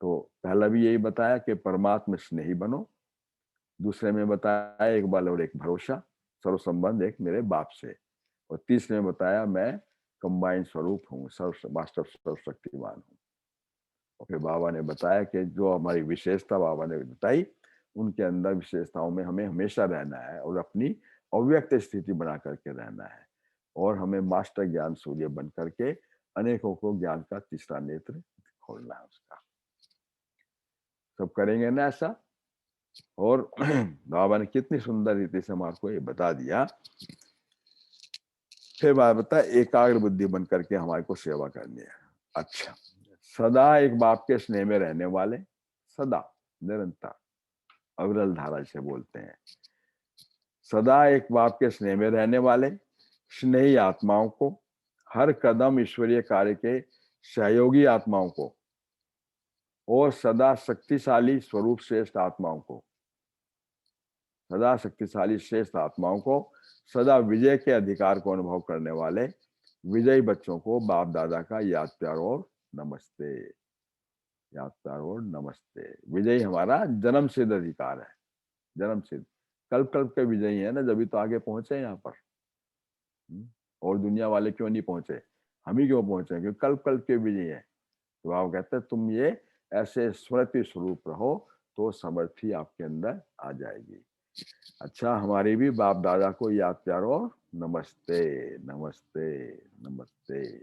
तो पहला भी यही बताया कि परमात्मा स्नेही बनो। दूसरे में बताया एक बल और एक भरोसा, सर्व संबंध एक मेरे बाप से। और तीसरे में बताया मैं कंबाइंड स्वरूप हूँ, मास्टर सर्वशक्तिमान हूँ। और फिर बाबा ने बताया कि जो हमारी विशेषता बाबा ने बताई उनके अंदर विशेषताओं में हमें हमेशा रहना है और अपनी अव्यक्त स्थिति बना करके रहना है, और हमें मास्टर ज्ञान सूर्य बन करके अनेकों को ज्ञान का तीसरा नेत्र खोलना है उसका। सब करेंगे ना ऐसा? और बाबा ने कितनी सुंदर रीति से हमारे को ये बता दिया। फिर बाबा बता एकाग्र बुद्धि बन करके हमारे को सेवा करनी है। अच्छा, सदा एक बाप के स्नेह में रहने वाले, सदा निरंतर अविरल धारा से बोलते हैं, सदा एक बाप के स्नेह में रहने वाले स्नेही आत्माओं को, हर कदम ईश्वरीय कार्य के सहयोगी आत्माओं को, और सदा शक्तिशाली स्वरूप श्रेष्ठ आत्माओं को, सदा शक्तिशाली श्रेष्ठ आत्माओं को, सदा विजय के अधिकार को अनुभव करने वाले विजयी बच्चों को बाप दादा का याद प्यार और नमस्ते, याद प्यार और नमस्ते। विजयी हमारा जन्म सिद्ध अधिकार है, जन्म सिद्ध, कल्प कल्प के विजयी है ना, जब तो आगे पहुंचे यहाँ पर। और दुनिया वाले क्यों नहीं पहुंचे, हम ही क्यों पहुंचे, क्योंकि कल्प कल्प के विजयी है। तो आप कहते हैं तुम ये ऐसे स्मृति स्वरूप रहो तो समर्थी आपके अंदर आ जाएगी। अच्छा, हमारी भी बाप दादा को याद प्यार और नमस्ते नमस्ते नमस्ते।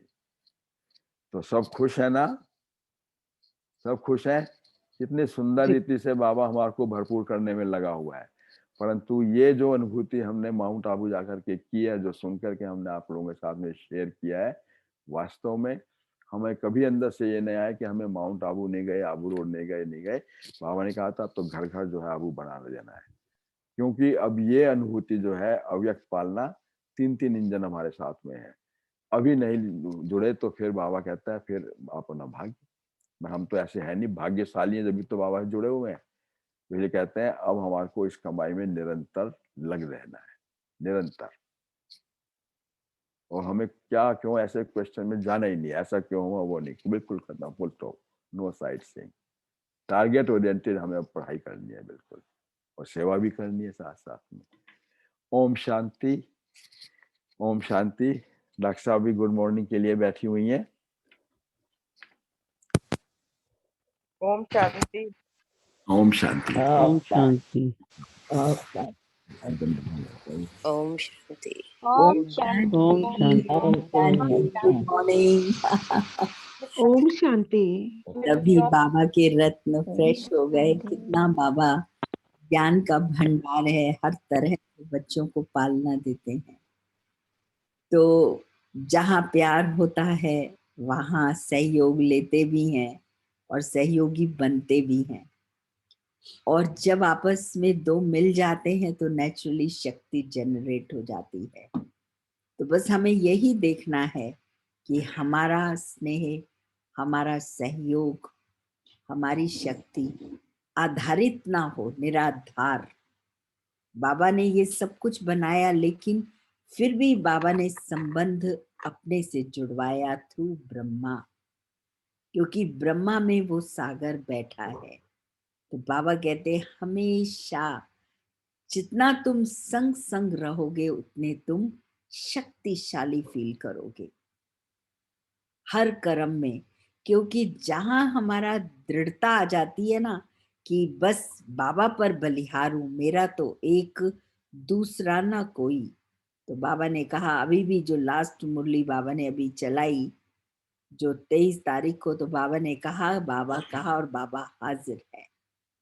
तो सब खुश है ना, सब खुश है? कितनी सुंदर रीति से बाबा हमारे को भरपूर करने में लगा हुआ है। परंतु ये जो अनुभूति हमने माउंट आबू जाकर के की है, जो सुन करके हमने आप लोगों के साथ में शेयर किया है, वास्तव में हमें कभी अंदर से ये नहीं आया कि हमें माउंट आबू नहीं गए, आबू रोड नहीं गए। बाबा ने कहा था तो घर घर जो है आबू बना देना है, क्योंकि अब ये अनुभूति जो है अव्यक्त पालना, 3 इंजन हमारे साथ में है। अभी नहीं जुड़े तो फिर बाबा कहता है फिर अपना भाग्य, हम तो ऐसे है नहीं, भाग्यशाली हैं जब तो बाबा से जुड़े हुए हैं। तो ये कहते हैं अब हमारे को इस कमाई में निरंतर लग रहना है, निरंतर। और हमें क्या क्यों ऐसे क्वेश्चन में जाना ही नहीं, ऐसा क्यों हुआ वो नहीं, बिल्कुल खत्म, full stop, no sightseeing. Target oriented हमें पढ़ाई करनी है बिल्कुल, और सेवा भी करनी है साथ साथ में। ओम शांति, ओम शांति। डॉक्टर साहब भी गुड मॉर्निंग के लिए बैठी हुई हैं। ओम शांति। ओम शांति। ओम शांति। ओम शांति। ओम शांति। ओम शांति। Good morning. ओम शांति। तभी बाबा के रत्न फ्रेश हो गए। कितना बाबा ज्ञान का भंडार है, हर तरह के बच्चों को पालना देते हैं। तो जहाँ प्यार होता है वहाँ सहयोग लेते भी हैं और सहयोगी बनते भी हैं, और जब आपस में दो मिल जाते हैं तो नेचुरली शक्ति जनरेट हो जाती है। तो बस हमें यही देखना है कि हमारा स्नेह, हमारा सहयोग, हमारी शक्ति आधारित ना हो, निराधार। बाबा ने ये सब कुछ बनाया, लेकिन फिर भी बाबा ने संबंध अपने से जुड़वाया थ्रू ब्रह्मा, क्योंकि ब्रह्मा में वो सागर बैठा है। तो बाबा कहते हैं हमेशा जितना तुम संग संग रहोगे उतने तुम शक्तिशाली फील करोगे हर कर्म में। क्योंकि जहां हमारा दृढ़ता आ जाती है ना कि बस बाबा पर बलिहार हूं, मेरा तो एक, दूसरा ना कोई। तो बाबा ने कहा, अभी भी जो लास्ट मुरली बाबा ने अभी चलाई जो 23 तारीख को, तो बाबा ने कहा, बाबा कहा और बाबा हाजिर है।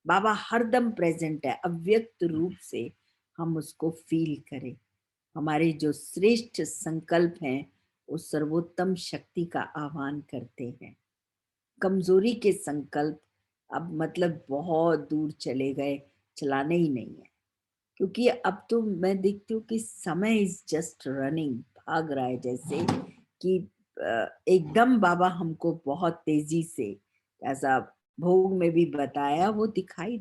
बाबा हरदम प्रेजेंट है, अव्यक्त रूप से हम उसको फील करें। हमारे जो श्रेष्ठ संकल्प हैं उस सर्वोत्तम शक्ति का आह्वान करते हैं। कमजोरी के संकल्प अब मतलब बहुत दूर चले गए, चलाने ही नहीं है। क्योंकि अब तो मैं देखती हूँ कि समय इज जस्ट रनिंग, भाग रहा है, जैसे कि एकदम बाबा हमको बहुत तेजी से, ऐसा भोग में भी बताया, वो दिखाई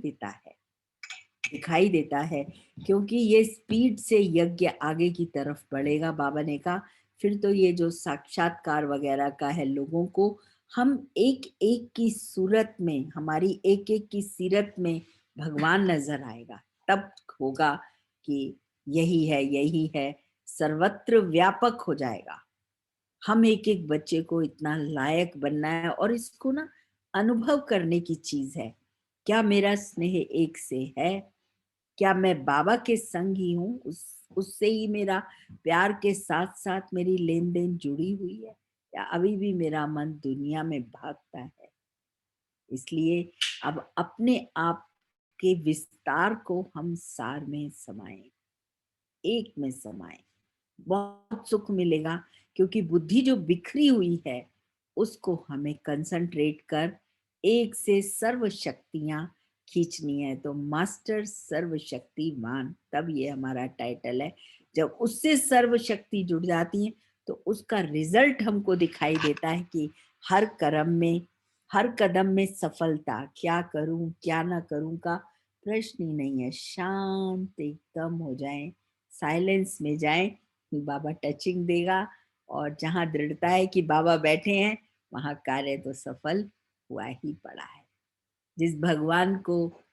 देता है क्योंकि ये स्पीड से यज्ञ आगे की तरफ बढ़ेगा। बाबा ने कहा फिर तो ये जो साक्षात्कार वगैरह का है, लोगों को हम एक एक की सूरत में, हमारी एक एक की सीरत में भगवान नजर आएगा, तब होगा कि यही है, सर्वत्र व्यापक हो जाएगा। हम एक एक बच्चे को इतना लायक बनना है, और इसको ना अनुभव करने की चीज है। क्या मेरा स्नेह एक से है? क्या मैं बाबा के संग ही हूँ? उससे ही मेरा प्यार के साथ साथ मेरी लेन देन जुड़ी हुई है, या अभी भी मेरा मन दुनिया में भागता है? इसलिए अब अपने आप के विस्तार को हम सार में समाएं, एक में समाएं, बहुत सुख मिलेगा। क्योंकि बुद्धि जो बिखरी हुई है उसको हमें कंसंट्रेट कर एक से सर्व शक्तियां खींचनी है। तो मास्टर सर्वशक्तिमान, तब ये हमारा टाइटल है। जब उससे सर्व शक्ति जुड़ जाती है तो उसका रिजल्ट हमको दिखाई देता है कि हर कर्म में, हर कदम में सफलता। क्या करूं क्या ना करूं का प्रश्न ही नहीं है। शांत एकदम हो जाए, साइलेंस में जाए, बाबा टचिंग देगा। और जहां दृढ़ता है कि बाबा बैठे हैं वहां कार्य तो सफल हुआ ही पड़ा है। जिस भगवान को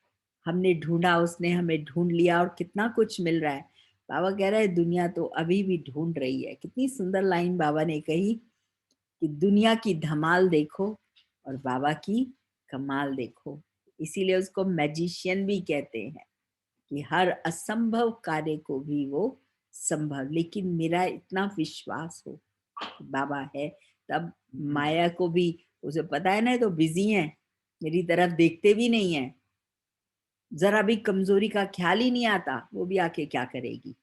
हमने ढूंढा उसने हमें ढूंढ लिया, और कितना कुछ मिल रहा है। बाबा कह रहे हैं दुनिया तो अभी भी ढूंढ रही है। कितनी सुंदर लाइन बाबा ने कही कि दुनिया की धमाल देखो और बाबा की कमाल देखो। इसीलिए उसको मैजिशियन भी कहते हैं कि हर असंभव कार्य को भी वो संभव। लेकिन मेरा इतना विश्वास हो कि बाबा है, तब माया को भी, उसे पता है ना तो बिजी है, मेरी तरफ देखते भी नहीं है, जरा भी कमजोरी का ख्याल ही नहीं आता, वो भी आके क्या करेगी।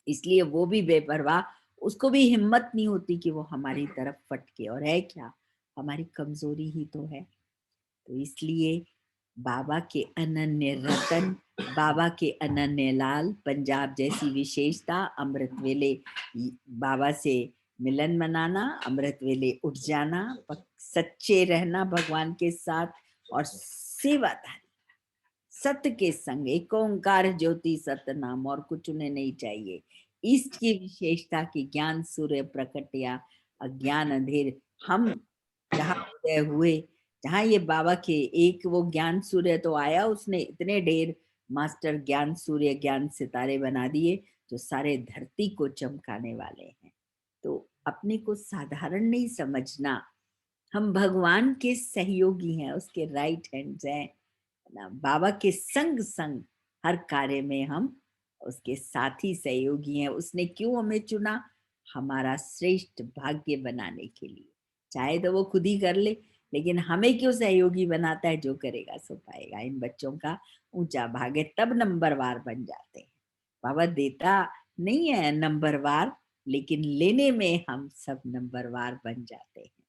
इसलिए वो भी बेपरवाह, उसको भी हिम्मत नहीं होती कि वो हमारी तरफ फटके। और है क्या, हमारी कमजोरी ही तो है। तो इसलिए बाबा के अनन्य रतन, बाबा के अनन्य लाल, पंजाब जैसी विशेषता, अमृत वेले बाबा से मिलन मनाना, अमृत वेले उठ जाना, सच्चे रहना भगवान के साथ, और सेवाधारी सत्य के संग, एक ओंकार ज्योति सत्य नाम, और कुछ उन्हें नहीं चाहिए। ईस्ट की विशेषता की ज्ञान सूर्य प्रकट या अज्ञान अंधेर। हम जहाँ उदय हुए, जहाँ ये बाबा के एक वो ज्ञान सूर्य तो आया, उसने इतने ढेर मास्टर ज्ञान सूर्य ज्ञान सितारे बना दिए जो सारे धरती को चमकाने वाले हैं। तो अपने को साधारण नहीं समझना, हम भगवान के सहयोगी हैं, उसके राइट हैंड्स हैं ना। बाबा के संग संग हर कार्य में हम उसके साथी सहयोगी हैं। उसने क्यों हमें चुना? हमारा श्रेष्ठ भाग्य बनाने के लिए। चाहे तो वो खुद ही कर ले, लेकिन हमें क्यों सहयोगी बनाता है? जो करेगा सो पाएगा। इन बच्चों का ऊंचा भाग्य, तब नंबरवार बन जाते हैं। बाबा देता नहीं है नंबरवार, लेकिन लेने में हम सब नंबरवार बन जाते हैं।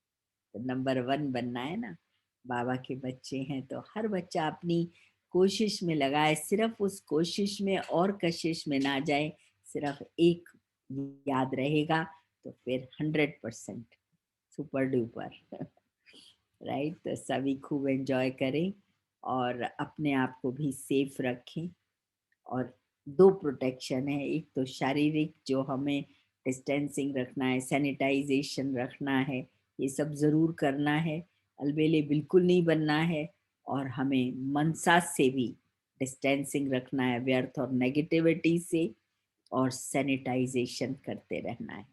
तो नंबर 1 बनना है ना। बाबा के बच्चे हैं तो हर बच्चा अपनी कोशिश में लगाए, सिर्फ उस कोशिश में और कशिश में ना जाए, सिर्फ एक याद रहेगा तो फिर 100% सुपर डुपर। राइट। तो सभी खूब एंजॉय करें और अपने आप को भी सेफ रखें। और 2 प्रोटेक्शन है, एक तो शारीरिक जो हमें डिस्टेंसिंग रखना है, सैनिटाइजेशन रखना है, ये सब जरूर करना है, अलबेले बिल्कुल नहीं बनना है। और हमें मनसा से भी डिस्टेंसिंग रखना है, व्यर्थ और नेगेटिविटी से, और सैनिटाइजेशन करते रहना है।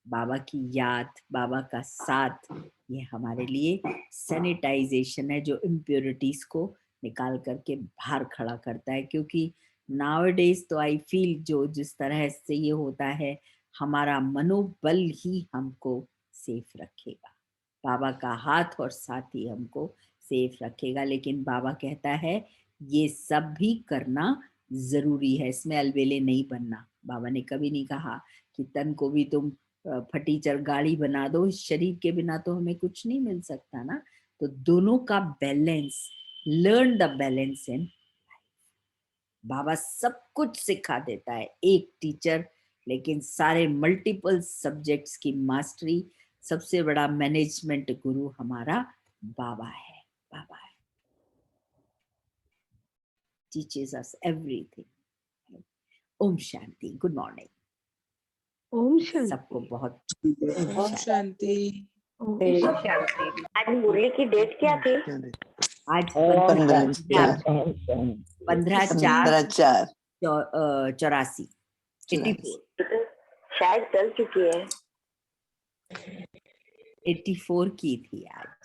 बाबा की याद, बाबा का साथ, ये हमारे लिए सैनिटाइजेशन है जो इम्प्योरिटीज को निकाल करके बाहर खड़ा करता है। क्योंकि नाउअडेज तो आई फील जो जिस तरह से ये होता है, हमारा मनोबल ही हमको सेफ रखेगा। बाबा का हाथ और साथ ही हमको सेफ रखेगा। लेकिन बाबा कहता है ये सब भी करना जरूरी है, इसमें अलबेले नहीं बनना। बाबा ने कभी नहीं कहा कि तन को भी तुम फटीचर गाड़ी बना दो, इस शरीर के बिना तो हमें कुछ नहीं मिल सकता ना। तो दोनों का balance, learn the balance in. बाबा सब कुछ सिखा देता है, एक टीचर, लेकिन सारे मल्टीपल सब्जेक्ट्स की मास्टरी। सबसे बड़ा मैनेजमेंट गुरु हमारा बाबा है। बाबा है, teaches us everything. Om Shanti. Good morning ओम सबको। शांति। बहुत ओम शांति। ओम शांति। आज मुरली की डेट क्या थी? आज 15/4 15/4/84 84 शायद चल चुकी है। 84 की थी आज।